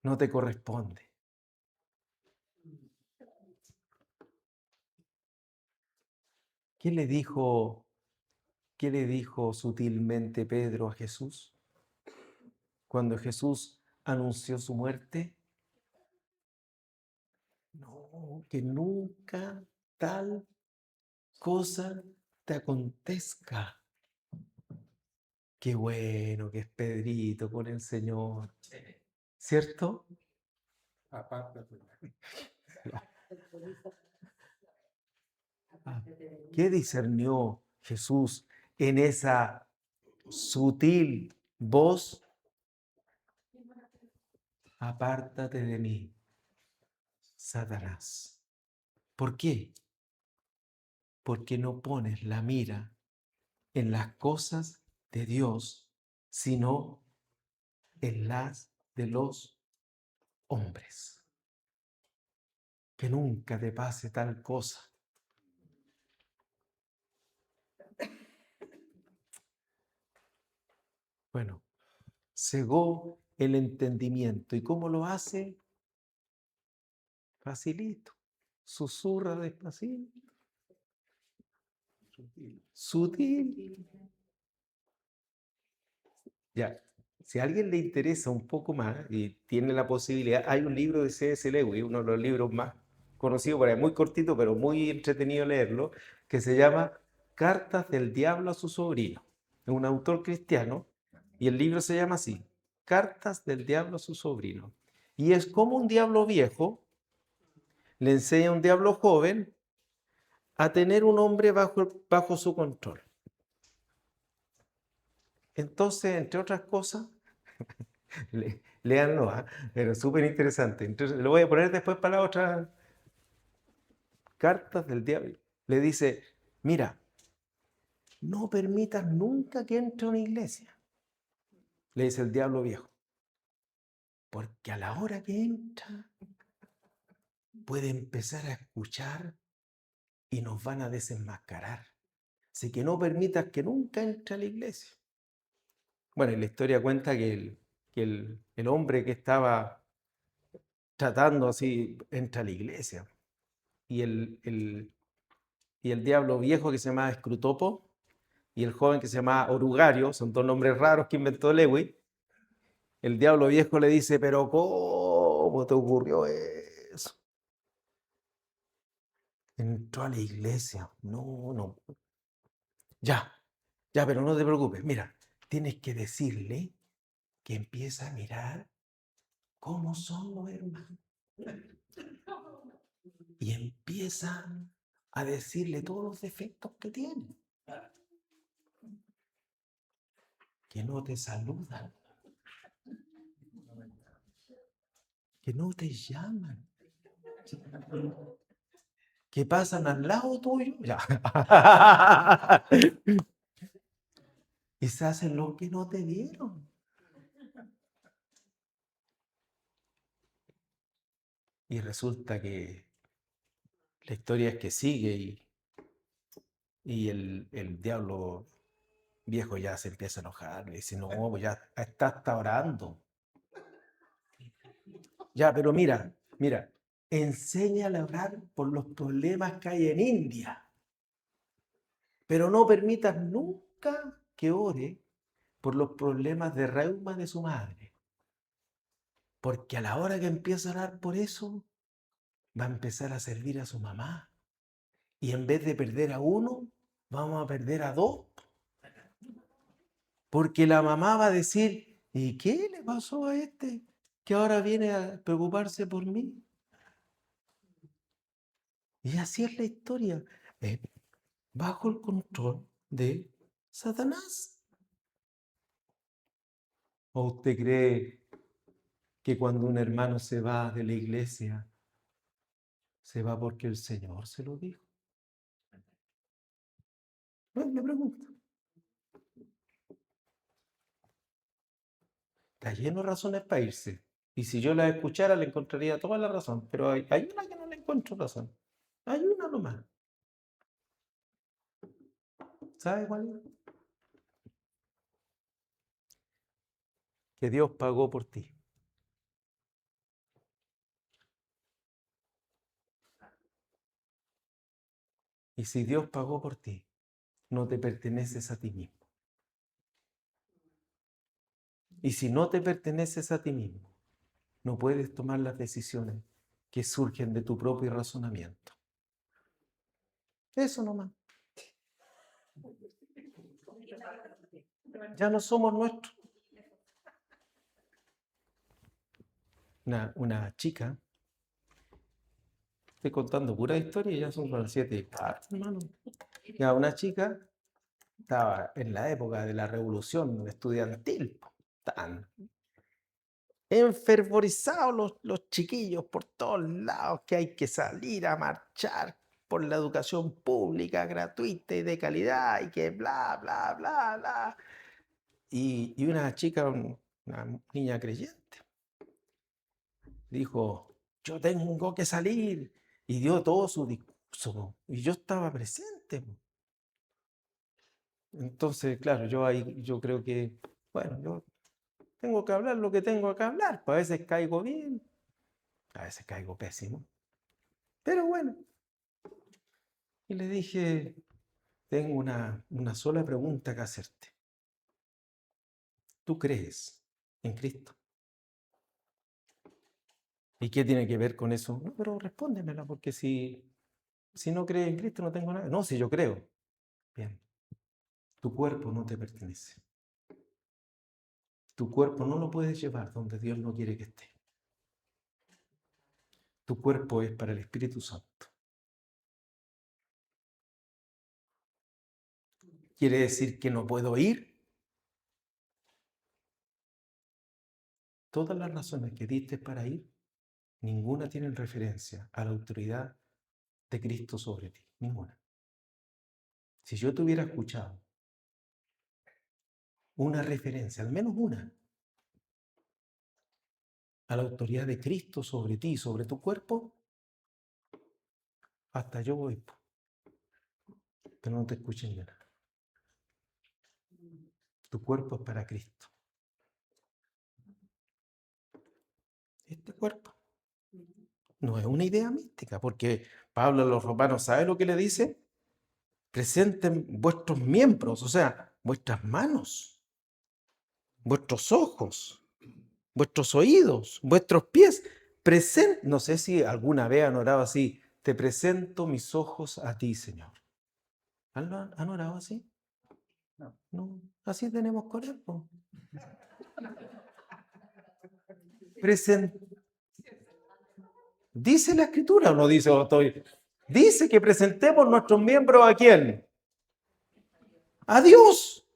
No te corresponde. ¿Qué le dijo sutilmente Pedro a Jesús cuando Jesús anunció su muerte? No, que nunca tal cosa te acontezca. Qué bueno que es Pedrito con el Señor, ¿cierto? ¿Qué discernió Jesús en esa sutil voz? Apártate de mí, Satanás. ¿Por qué? Porque no pones la mira en las cosas de Dios, sino en las de los hombres. Que nunca te pase tal cosa. Bueno, cegó el entendimiento. ¿Y cómo lo hace? Facilito. Susurra despacito. Sutil. Ya, si a alguien le interesa un poco más y tiene la posibilidad, hay un libro de C.S. Lewis, uno de los libros más conocidos, por ahí, muy cortito, pero muy entretenido leerlo, que se llama Cartas del Diablo a su sobrino. Es un autor cristiano y el libro se llama así, Cartas del Diablo a su sobrino. Y es como un diablo viejo le enseña a un diablo joven a tener un hombre bajo su control. Entonces, entre otras cosas, léanlo, ¿ah? Pero súper interesante. Entonces, lo voy a poner después para la otra. Cartas del diablo. Le dice, mira, no permitas nunca que entre a una iglesia. Le dice el diablo viejo. Porque a la hora que entra, puede empezar a escuchar y nos van a desenmascarar. Así que no permitas que nunca entre a la iglesia. Bueno, y la historia cuenta que el hombre que estaba tratando así entra a la iglesia. Y el diablo viejo que se llamaba Scrutopo y el joven que se llamaba Orugario, son dos nombres raros que inventó Lewis. El diablo viejo le dice, pero ¿cómo te ocurrió eso? Entró a la iglesia. No, no. Ya, ya, pero no te preocupes. Mira, tienes que decirle que empieza a mirar cómo son los hermanos. Y empieza a decirle todos los defectos que tienen. Que no te saludan. Que no te llaman. Que pasan al lado tuyo. Ya. Y se hacen lo que no te dieron. Y resulta que la historia es que sigue y el diablo viejo ya se empieza a enojar. Le dice, no, pues ya está hasta orando. Ya, pero mira, enséñale a orar por los problemas que hay en India. Pero no permitas nunca que ore por los problemas de reuma de su madre. Porque a la hora que empieza a orar por eso, va a empezar a servir a su mamá. Y en vez de perder a uno, vamos a perder a dos. Porque la mamá va a decir, ¿y qué le pasó a este que ahora viene a preocuparse por mí? Y así es la historia, bajo el control de Satanás. ¿O usted cree que cuando un hermano se va de la iglesia, se va porque el Señor se lo dijo? Bueno, me pregunto. Está lleno de razones para irse. Y si yo la escuchara, le encontraría toda la razón. Pero hay una que no le encuentro razón. Hay una nomás. ¿Sabe cuál es? Que Dios pagó por ti. Y si Dios pagó por ti, no te perteneces a ti mismo. Y si no te perteneces a ti mismo, no puedes tomar las decisiones que surgen de tu propio razonamiento. Eso nomás. Ya no somos nuestros. Una chica, estoy contando pura historia y ya son las 7:15, hermano. Ya, una chica estaba en la época de la revolución estudiantil. Tan enfervorizados los chiquillos por todos lados, que hay que salir a marchar por la educación pública, gratuita y de calidad, y que bla, bla, bla, bla. Y una chica, una niña creyente, dijo, yo tengo que salir, y dio todo su discurso, y yo estaba presente. Entonces, claro, yo creo que, bueno, yo tengo que hablar lo que tengo que hablar, pues a veces caigo bien, a veces caigo pésimo, pero bueno. Y le dije, tengo una sola pregunta que hacerte. ¿Tú crees en Cristo? ¿Y qué tiene que ver con eso? No, pero respóndemela, porque si no crees en Cristo no tengo nada. No, si yo creo. Bien. Tu cuerpo no te pertenece. Tu cuerpo no lo puedes llevar donde Dios no quiere que esté. Tu cuerpo es para el Espíritu Santo. ¿Quiere decir que no puedo ir? Todas las razones que diste para ir, ninguna tienen referencia a la autoridad de Cristo sobre ti. Ninguna. Si yo te hubiera escuchado una referencia, al menos una, a la autoridad de Cristo sobre ti y sobre tu cuerpo, hasta yo voy, pero no te escuchen nada. Tu cuerpo es para Cristo. Este cuerpo no es una idea mística, porque Pablo a los romanos, ¿sabe lo que le dice? Presenten vuestros miembros, o sea, vuestras manos, vuestros ojos, vuestros oídos, vuestros pies. No sé si alguna vez han orado así, te presento mis ojos a ti, Señor. ¿Han orado así? No, así tenemos que orar. ¿Dice la Escritura o no dice? Dice que presentemos nuestros miembros ¿a quién? A Dios.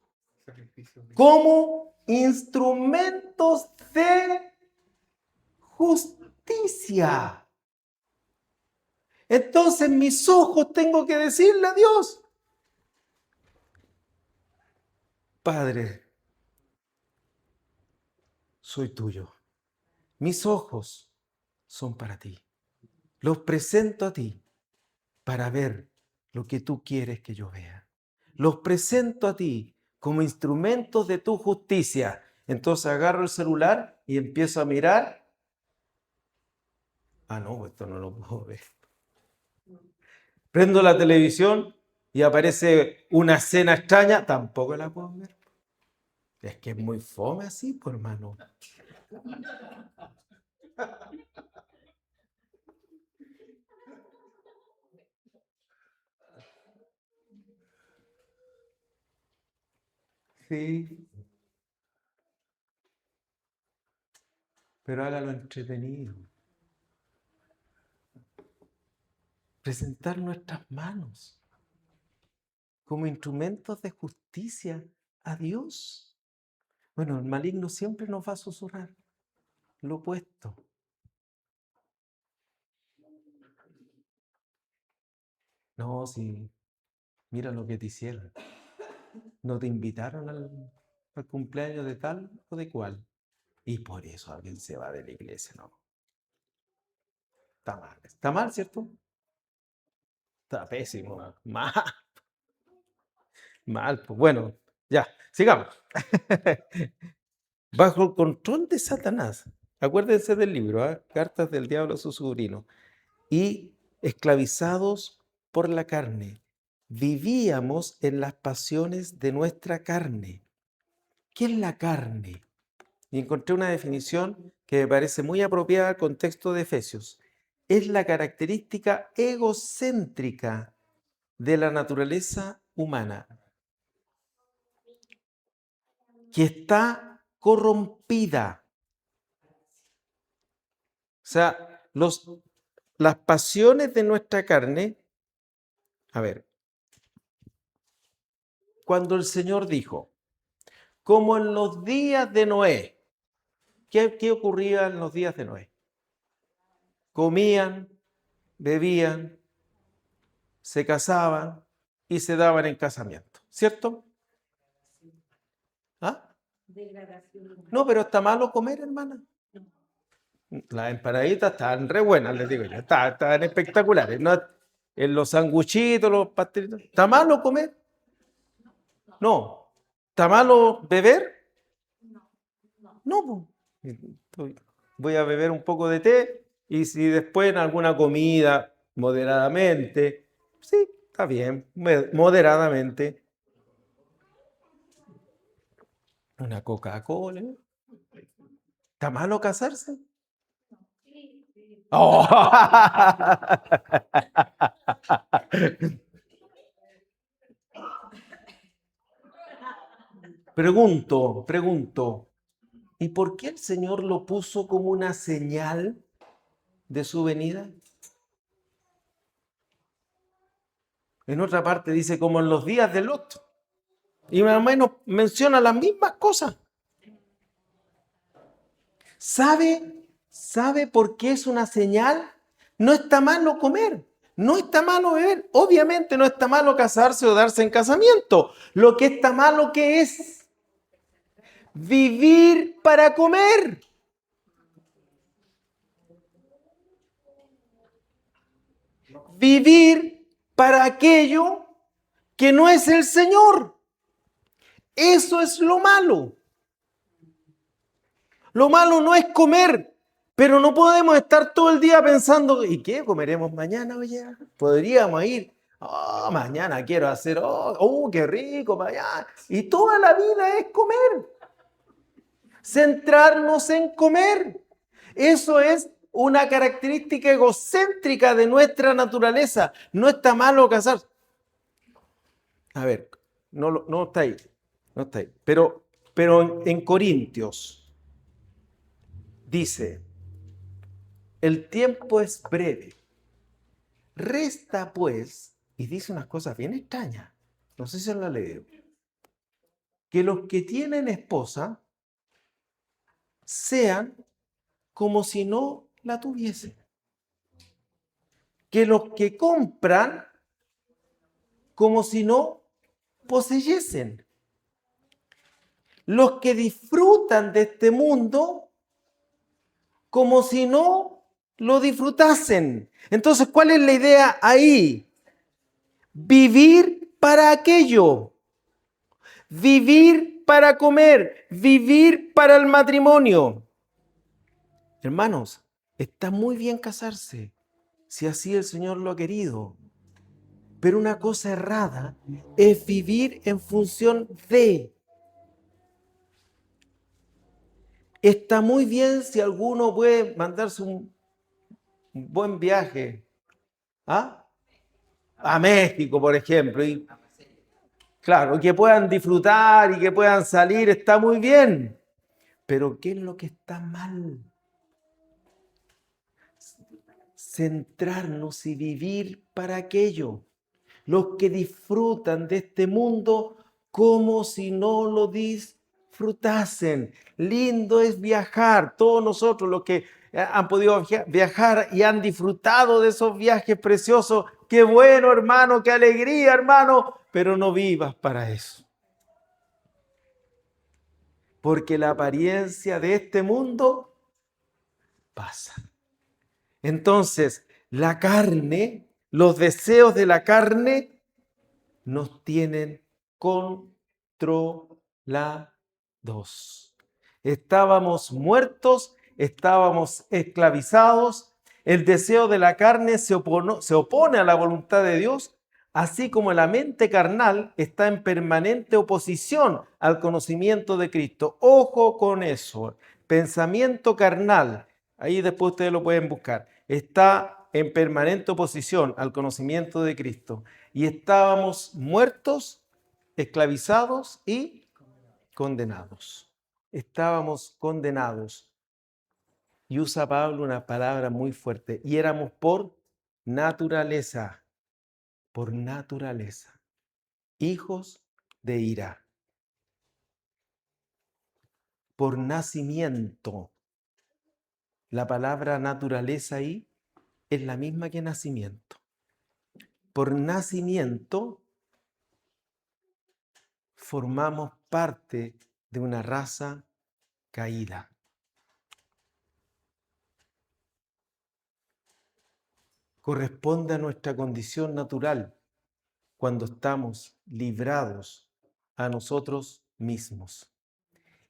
Como instrumentos de justicia. Entonces mis ojos tengo que decirle a Dios: Padre, soy tuyo. Mis ojos son para ti. Los presento a ti para ver lo que tú quieres que yo vea. Los presento a ti como instrumentos de tu justicia. Entonces agarro el celular y empiezo a mirar. Ah, no, esto no lo puedo ver. Prendo la televisión y aparece una escena extraña, tampoco la puedo ver. Es que es muy fome así, pues, hermano. Sí, pero hágalo entretenido. Presentar nuestras manos como instrumentos de justicia a Dios. Bueno, el maligno siempre nos va a susurrar lo opuesto. No, si mira lo que te hicieron. No te invitaron al cumpleaños de tal o de cual. Y por eso alguien se va de la iglesia, ¿no? Está mal. Está mal, ¿cierto? Está pésimo. Mal. Mal, pues bueno, ya, sigamos. Bajo el control de Satanás. Acuérdense del libro, ¿eh? Cartas del diablo a su sobrino. Y esclavizados por la carne. Vivíamos en las pasiones de nuestra carne. ¿Qué es la carne? Y encontré una definición que me parece muy apropiada al contexto de Efesios. Es la característica egocéntrica de la naturaleza humana, que está corrompida. O sea, las pasiones de nuestra carne. A ver, cuando el Señor dijo, como en los días de Noé, ¿qué ocurría en los días de Noé? Comían, bebían, se casaban y se daban en casamiento, ¿cierto? ¿Ah? No, pero está malo comer, hermana. Las empanaditas estaban re buenas, les digo yo. Estaban espectaculares. ¿No? En los sanguchitos, los pastelitos. ¿Está malo comer? No. ¿Está malo beber? No. Voy a beber un poco de té y si después en alguna comida, moderadamente, sí, está bien, moderadamente. Una Coca-Cola. ¿Está malo casarse? Oh. Pregunto, ¿y por qué el Señor lo puso como una señal de su venida? En otra parte dice como en los días de Lot. Y más o menos menciona las mismas cosas. ¿Sabe por qué es una señal? No está malo comer, no está malo beber. Obviamente no está malo casarse o darse en casamiento. Lo que está malo que es vivir para comer. Vivir para aquello que no es el Señor. Eso es lo malo. Lo malo no es comer, pero no podemos estar todo el día pensando, ¿y qué comeremos mañana? Oye, podríamos ir. Oh, mañana quiero hacer, qué rico mañana. Y toda la vida es comer. Centrarnos en comer. Eso es una característica egocéntrica de nuestra naturaleza. No está malo casarse. A ver, no está ahí. No está ahí. Pero en Corintios dice, el tiempo es breve. Resta pues, y dice unas cosas bien extrañas, no sé si la leo, que los que tienen esposa sean como si no la tuviesen. Que los que compran como si no poseyesen. Los que disfrutan de este mundo como si no lo disfrutasen. Entonces, ¿cuál es la idea ahí? Vivir para aquello. Vivir para comer. Vivir para el matrimonio. Hermanos, está muy bien casarse, si así el Señor lo ha querido. Pero una cosa errada es vivir en función de. Está muy bien si alguno puede mandarse un buen viaje, ¿ah? A México, por ejemplo, y claro, que puedan disfrutar y que puedan salir, está muy bien. Pero ¿qué es lo que está mal? Centrarnos y vivir para aquello. Los que disfrutan de este mundo como si no lo disfrutasen. Lindo es viajar. Todos nosotros los que han podido viajar y han disfrutado de esos viajes preciosos. Qué bueno, hermano, qué alegría, hermano. Pero no vivas para eso. Porque la apariencia de este mundo pasa. Entonces, la carne, los deseos de la carne nos tienen controlados. Estábamos muertos, estábamos esclavizados. El deseo de la carne se opone a la voluntad de Dios, así como la mente carnal está en permanente oposición al conocimiento de Cristo. Ojo con eso. Pensamiento carnal, ahí después ustedes lo pueden buscar, está en permanente oposición al conocimiento de Cristo. Y estábamos muertos, esclavizados y condenados. Estábamos condenados. Y usa Pablo una palabra muy fuerte. Y éramos por naturaleza, hijos de ira. Por nacimiento. La palabra naturaleza ahí es la misma que nacimiento. Por nacimiento formamos parte de una raza caída. Corresponde a nuestra condición natural cuando estamos librados a nosotros mismos.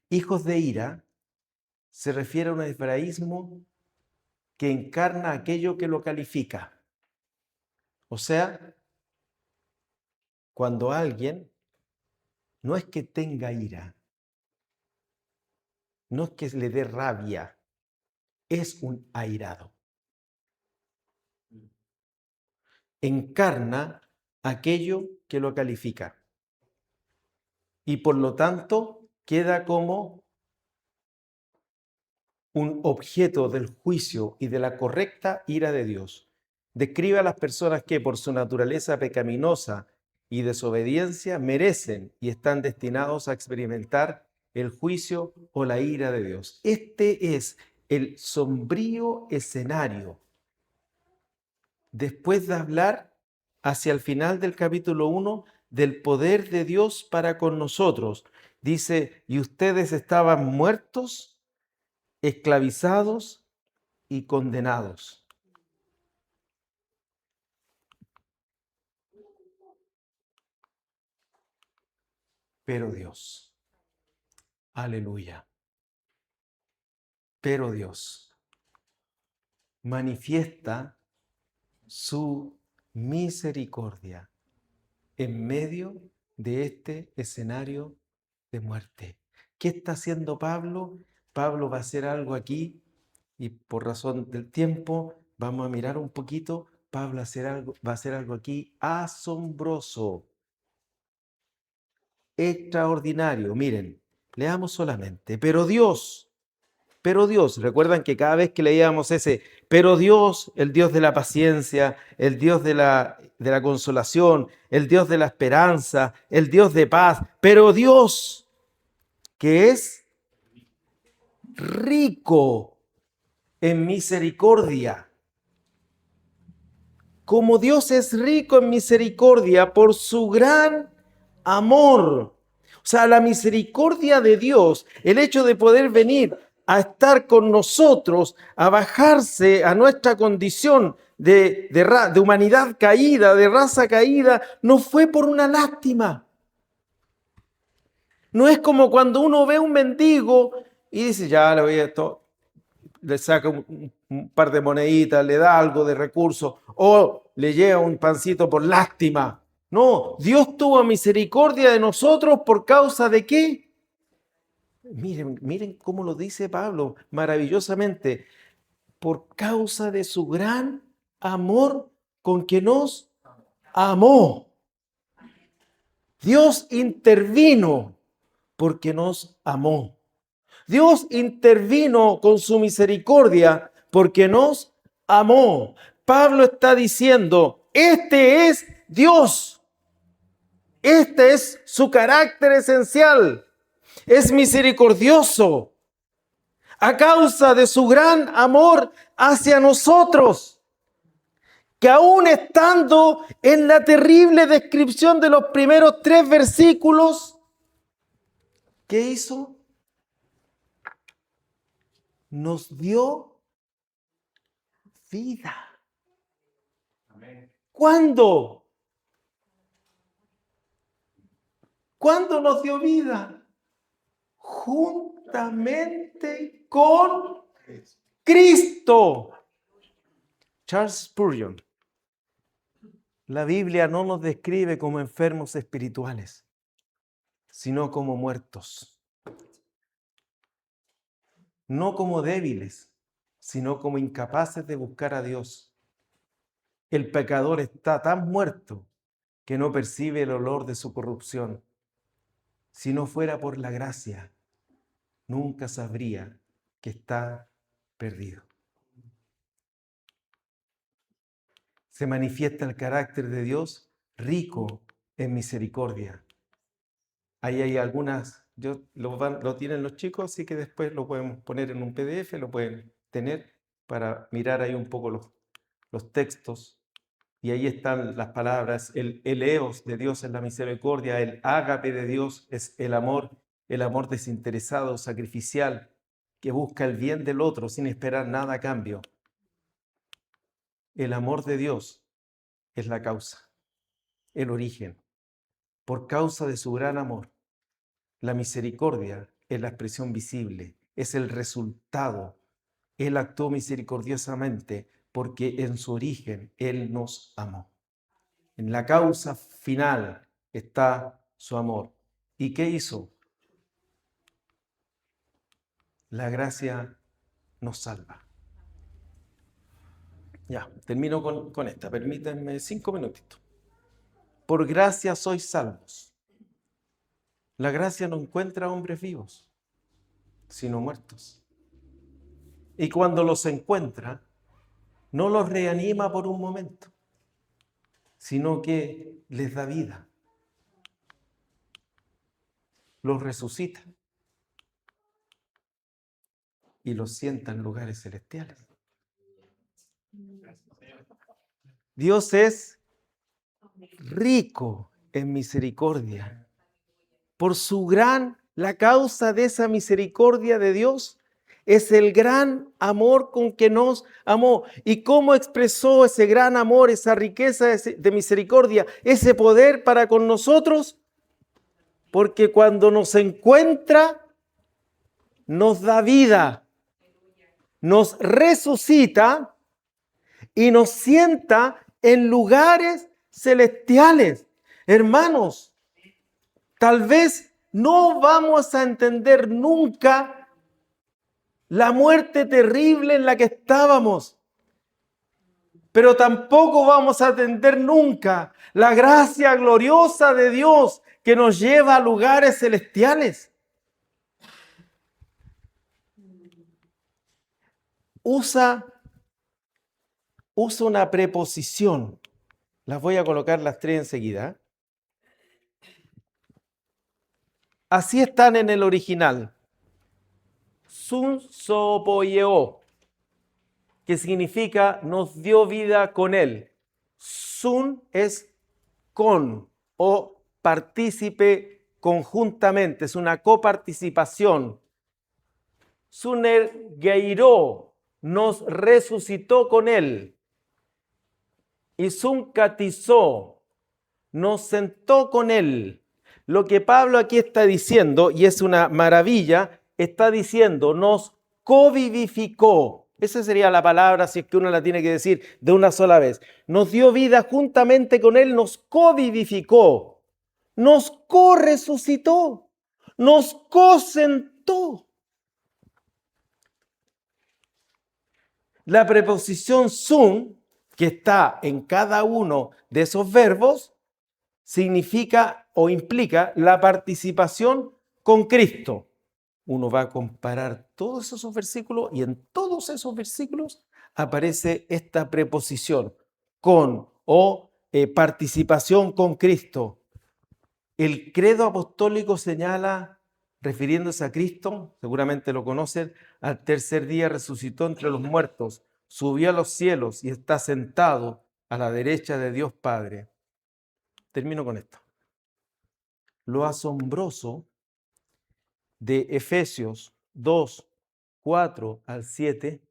Hijos de ira se refiere a un hebraísmo que encarna aquello que lo califica. O sea, cuando alguien no es que tenga ira, no es que le dé rabia, es un airado. Encarna aquello que lo califica. Y por lo tanto queda como un objeto del juicio y de la correcta ira de Dios. Describe a las personas que por su naturaleza pecaminosa y desobediencia merecen y están destinados a experimentar el juicio o la ira de Dios. Este es el sombrío escenario. Después de hablar hacia el final del capítulo 1 del poder de Dios para con nosotros, dice, y ustedes estaban muertos, esclavizados y condenados. Pero Dios, aleluya, pero Dios manifiesta su misericordia en medio de este escenario de muerte. ¿Qué está haciendo Pablo? Pablo va a hacer algo aquí y por razón del tiempo vamos a mirar un poquito. Pablo va a hacer algo aquí asombroso, extraordinario. Miren, leamos solamente. Pero Dios, recuerdan que cada vez que leíamos ese, pero Dios, el Dios de la paciencia, el Dios de la consolación, el Dios de la esperanza, el Dios de paz, pero Dios, que es rico en misericordia. Como Dios es rico en misericordia por su gran amor. O sea, la misericordia de Dios, el hecho de poder venir a estar con nosotros, a bajarse a nuestra condición de humanidad caída, de raza caída, no fue por una lástima. No es como cuando uno ve a un mendigo y dice, ya le voy a esto, le saca un par de moneditas, le da algo de recursos o le lleva un pancito por lástima. No, Dios tuvo misericordia de nosotros por causa de qué. Miren cómo lo dice Pablo maravillosamente. Por causa de su gran amor con que nos amó. Dios intervino porque nos amó. Dios intervino con su misericordia porque nos amó. Pablo está diciendo, este es Dios. Este es su carácter esencial. Es misericordioso a causa de su gran amor hacia nosotros, que aún estando en la terrible descripción de los primeros 3 versículos, ¿qué hizo? Nos dio vida. ¿Cuándo? ¿Cuándo nos dio vida? Juntamente con Cristo. Charles Spurgeon. La Biblia no nos describe como enfermos espirituales, sino como muertos. No como débiles, sino como incapaces de buscar a Dios. El pecador está tan muerto que no percibe el olor de su corrupción. Si no fuera por la gracia, nunca sabría que está perdido. Se manifiesta el carácter de Dios rico en misericordia. Ahí hay algunas, lo tienen los chicos, así que después lo podemos poner en un PDF, lo pueden tener para mirar ahí un poco los textos. Y ahí están las palabras, el eleos de Dios es la misericordia, el ágape de Dios es el amor desinteresado, sacrificial, que busca el bien del otro sin esperar nada a cambio. El amor de Dios es la causa, el origen. Por causa de su gran amor, la misericordia es la expresión visible, es el resultado. Él actuó misericordiosamente porque en su origen Él nos amó. En la causa final está su amor. ¿Y qué hizo? la gracia nos salva. Ya, termino con esta. Permítanme 5 minutitos. Por gracia sois salvos. La gracia no encuentra hombres vivos, sino muertos. Y cuando los encuentra, no los reanima por un momento, sino que les da vida. Los resucita y los sienta en lugares celestiales. Dios es rico en misericordia. La causa de esa misericordia de Dios es el gran amor con que nos amó. ¿Y cómo expresó ese gran amor, esa riqueza de misericordia, ese poder para con nosotros? Porque cuando nos encuentra, nos da vida, nos resucita y nos sienta en lugares celestiales. Hermanos, tal vez no vamos a entender nunca la muerte terrible en la que estábamos, pero tampoco vamos a entender nunca la gracia gloriosa de Dios que nos lleva a lugares celestiales. Usa una preposición. Las voy a colocar las 3 enseguida. Así están en el original. Sun sopoyeo, que significa nos dio vida con él. Sun es con o partícipe conjuntamente, es una coparticipación. Sunergeiró, nos resucitó con él. Y suncatizó, nos sentó con él. Lo que Pablo aquí está diciendo, y es una maravilla, está diciendo, nos covivificó. Esa sería la palabra, si es que uno la tiene que decir de una sola vez. Nos dio vida juntamente con él, nos covivificó, nos corresucitó, nos cosentó. La preposición sun, que está en cada uno de esos verbos, significa o implica la participación con Cristo. Uno va a comparar todos esos versículos y en todos esos versículos aparece esta preposición con o participación con Cristo. El credo apostólico señala, refiriéndose a Cristo, seguramente lo conocen, al tercer día resucitó entre los muertos, subió a los cielos y está sentado a la derecha de Dios Padre. Termino con esto. Lo asombroso de Efesios 2, 4 al 7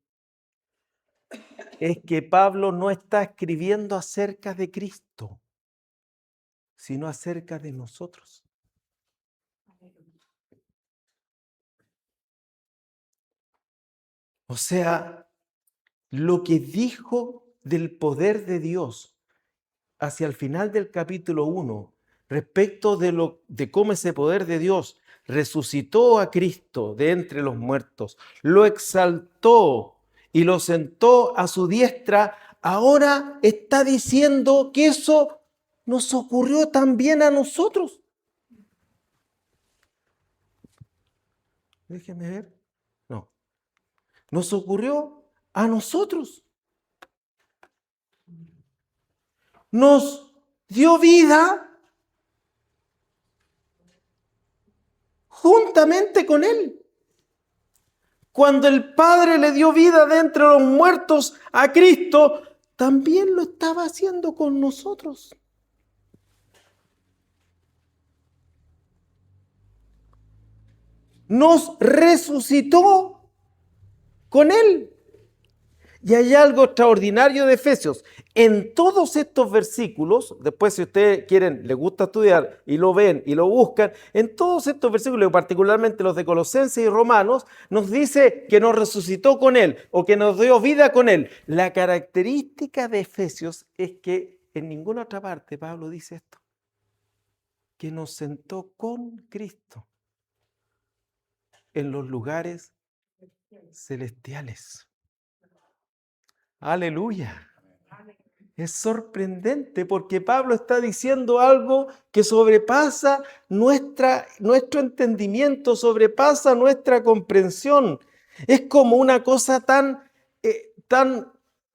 es que Pablo no está escribiendo acerca de Cristo, sino acerca de nosotros. O sea, lo que dijo del poder de Dios hacia el final del capítulo 1, respecto de cómo ese poder de Dios resucitó a Cristo de entre los muertos, lo exaltó y lo sentó a su diestra, ahora está diciendo que eso nos ocurrió también a nosotros. Déjeme ver. No. Nos ocurrió a nosotros. Nos dio vida juntamente con Él. Cuando el Padre le dio vida de entre los muertos a Cristo, también lo estaba haciendo con nosotros. Nos resucitó con Él. Y hay algo extraordinario de Efesios. En todos estos versículos, después si ustedes quieren, les gusta estudiar y lo ven y lo buscan, en todos estos versículos, particularmente los de Colosenses y Romanos, nos dice que nos resucitó con Él o que nos dio vida con Él. La característica de Efesios es que en ninguna otra parte Pablo dice esto, que nos sentó con Cristo en los lugares celestiales. Aleluya. Es sorprendente porque Pablo está diciendo algo que sobrepasa nuestro entendimiento, sobrepasa nuestra comprensión. Es como una cosa tan,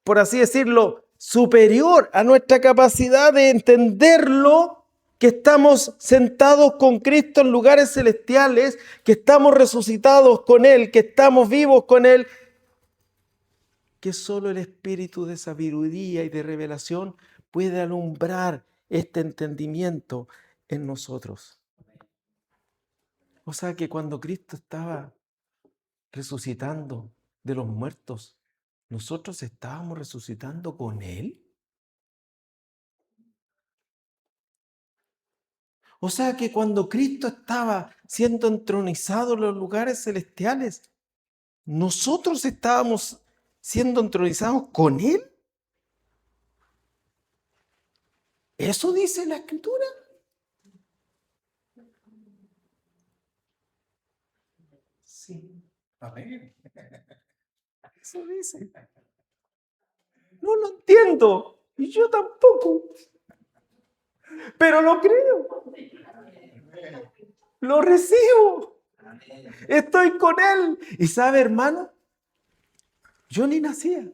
por así decirlo, superior a nuestra capacidad de entenderlo, que estamos sentados con Cristo en lugares celestiales, que estamos resucitados con Él, que estamos vivos con Él, que solo el espíritu de sabiduría y de revelación puede alumbrar este entendimiento en nosotros. O sea que cuando Cristo estaba resucitando de los muertos, nosotros estábamos resucitando con Él. O sea que cuando Cristo estaba siendo entronizado en los lugares celestiales, nosotros estábamos siendo entronizados con Él. ¿Eso dice la Escritura? Sí. Amén. Eso dice. No lo entiendo. Y yo tampoco. Pero lo creo. Lo recibo. Estoy con Él. Y sabe, hermano, yo ni nacía.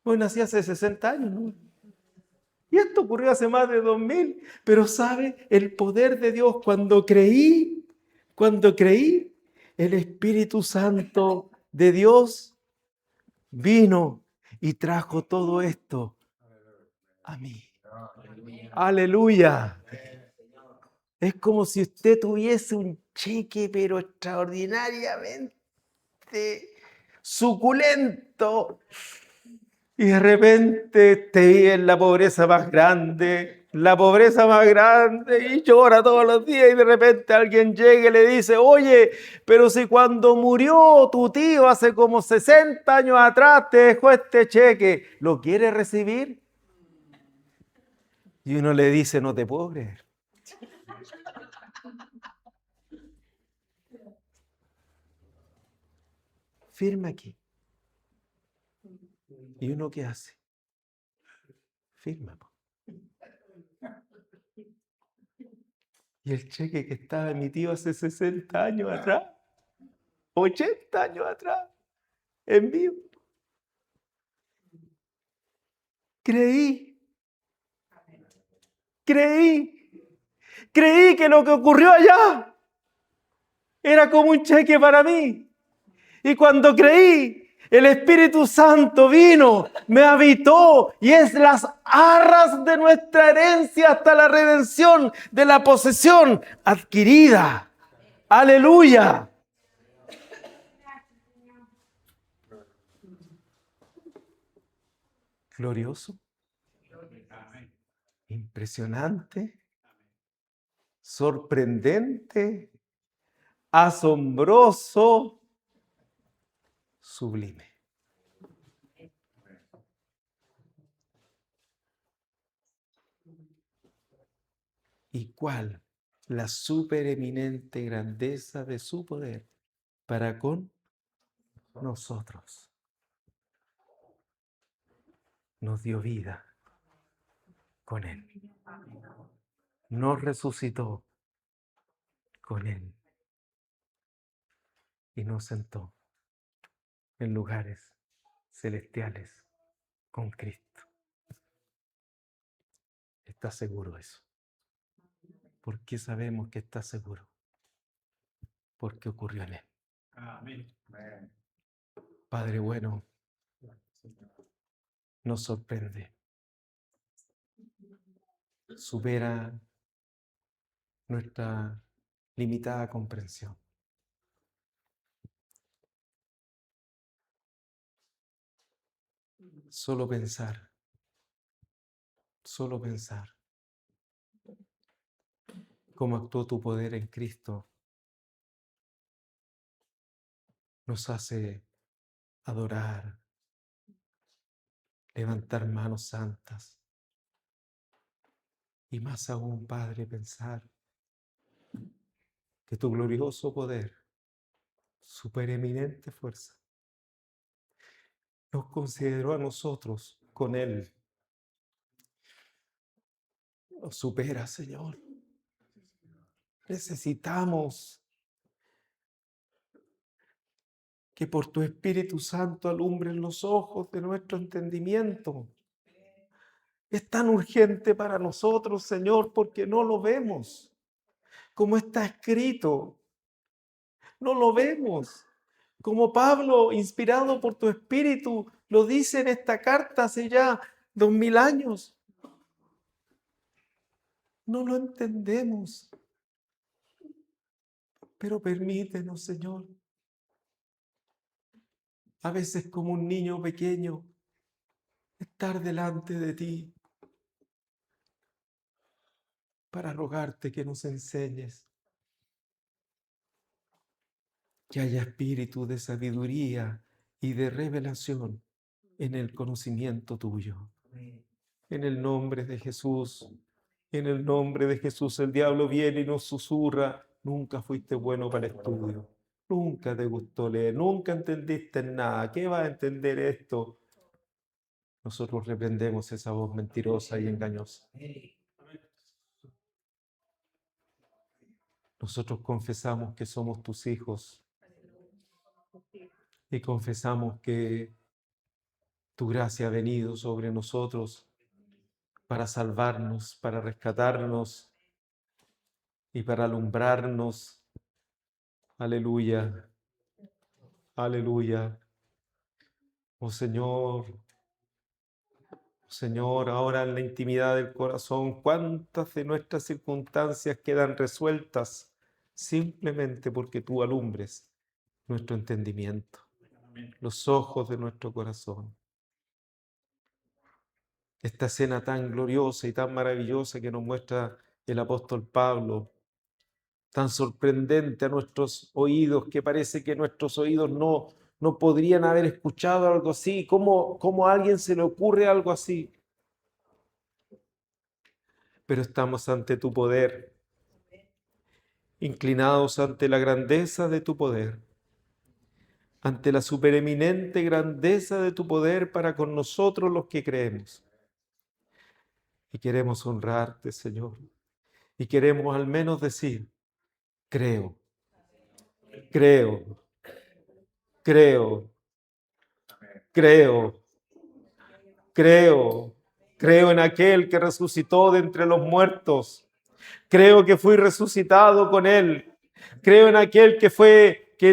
Hoy nací hace 60 años, ¿no? Y esto ocurrió hace más de 2000. Pero sabe, el poder de Dios, cuando creí, el Espíritu Santo de Dios vino y trajo todo esto a mí. Aleluya. Es como si usted tuviese un cheque, pero extraordinariamente suculento. Y de repente te vive en la pobreza más grande, y llora todos los días. Y de repente alguien llega y le dice: oye, pero si cuando murió tu tío hace como 60 años atrás te dejó este cheque, ¿lo quieres recibir? Y uno le dice: no te puedo creer. Firma aquí. ¿Y uno qué hace? Firma. Y el cheque que estaba emitido hace 60 años atrás, 80 años atrás, envío. Creí que lo que ocurrió allá era como un cheque para mí. Y cuando creí, el Espíritu Santo vino, me habitó, y es las arras de nuestra herencia hasta la redención de la posesión adquirida. Aleluya. Glorioso, impresionante, sorprendente, asombroso, sublime. ¿Y cuál? La supereminente grandeza de su poder para con nosotros. Nos dio vida con Él. Nos resucitó con Él. Y nos sentó en lugares celestiales con Cristo. ¿Está seguro eso? ¿Por qué sabemos que está seguro? Porque ocurrió en Él. Amén. Padre bueno, nos sorprende. Supera nuestra limitada comprensión. Solo pensar cómo actuó tu poder en Cristo nos hace adorar, levantar manos santas. Y más aún, Padre, pensar que tu glorioso poder supereminente fuerza, nos consideró a nosotros con Él. Nos supera, Señor. Necesitamos que por tu Espíritu Santo alumbren los ojos de nuestro entendimiento. Es tan urgente para nosotros, Señor, porque no lo vemos. Como está escrito, no lo vemos. Como Pablo, inspirado por tu Espíritu, lo dice en esta carta hace ya 2000 años. No lo entendemos. Pero permítenos, Señor, a veces como un niño pequeño, estar delante de ti para rogarte que nos enseñes, que haya espíritu de sabiduría y de revelación en el conocimiento tuyo. En el nombre de Jesús, en el nombre de Jesús, el diablo viene y nos susurra: nunca fuiste bueno para el estudio, nunca te gustó leer, nunca entendiste nada, ¿qué vas a entender esto? Nosotros reprendemos esa voz mentirosa y engañosa. Nosotros confesamos que somos tus hijos y confesamos que tu gracia ha venido sobre nosotros para salvarnos, para rescatarnos y para alumbrarnos. Aleluya, aleluya. Oh Señor, ahora en la intimidad del corazón, ¿cuántas de nuestras circunstancias quedan resueltas simplemente porque tú alumbres nuestro entendimiento, los ojos de nuestro corazón? Esta escena tan gloriosa y tan maravillosa que nos muestra el apóstol Pablo, tan sorprendente a nuestros oídos, que parece que nuestros oídos no podrían haber escuchado algo así. ¿Cómo a alguien se le ocurre algo así? Pero estamos ante tu poder, inclinados ante la grandeza de tu poder, ante la supereminente grandeza de tu poder para con nosotros los que creemos. Y queremos honrarte, Señor, y queremos al menos decir: creo, creo, creo, creo, creo, creo en aquel que resucitó de entre los muertos. Creo que fui resucitado con Él. Creo en aquel que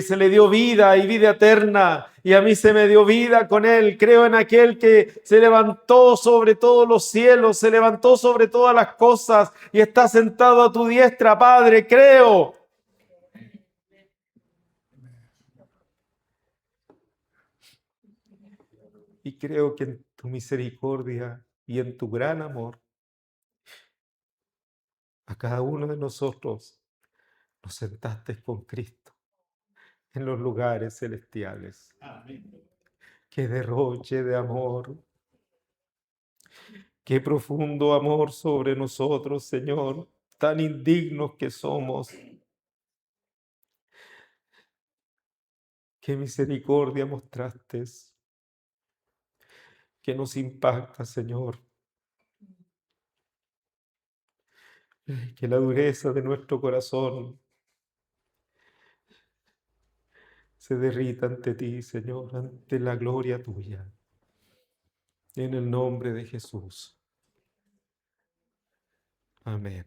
se le dio vida y vida eterna, y a mí se me dio vida con Él. Creo en aquel que se levantó sobre todos los cielos, se levantó sobre todas las cosas y está sentado a tu diestra, Padre. Creo. Y creo que en tu misericordia y en tu gran amor, a cada uno de nosotros nos sentaste con Cristo en los lugares celestiales. Amén. Qué derroche de amor, qué profundo amor sobre nosotros, Señor, tan indignos que somos. Qué misericordia mostraste, que nos impacta, Señor. Que la dureza de nuestro corazón se derrita ante ti, Señor, ante la gloria tuya. En el nombre de Jesús. Amén.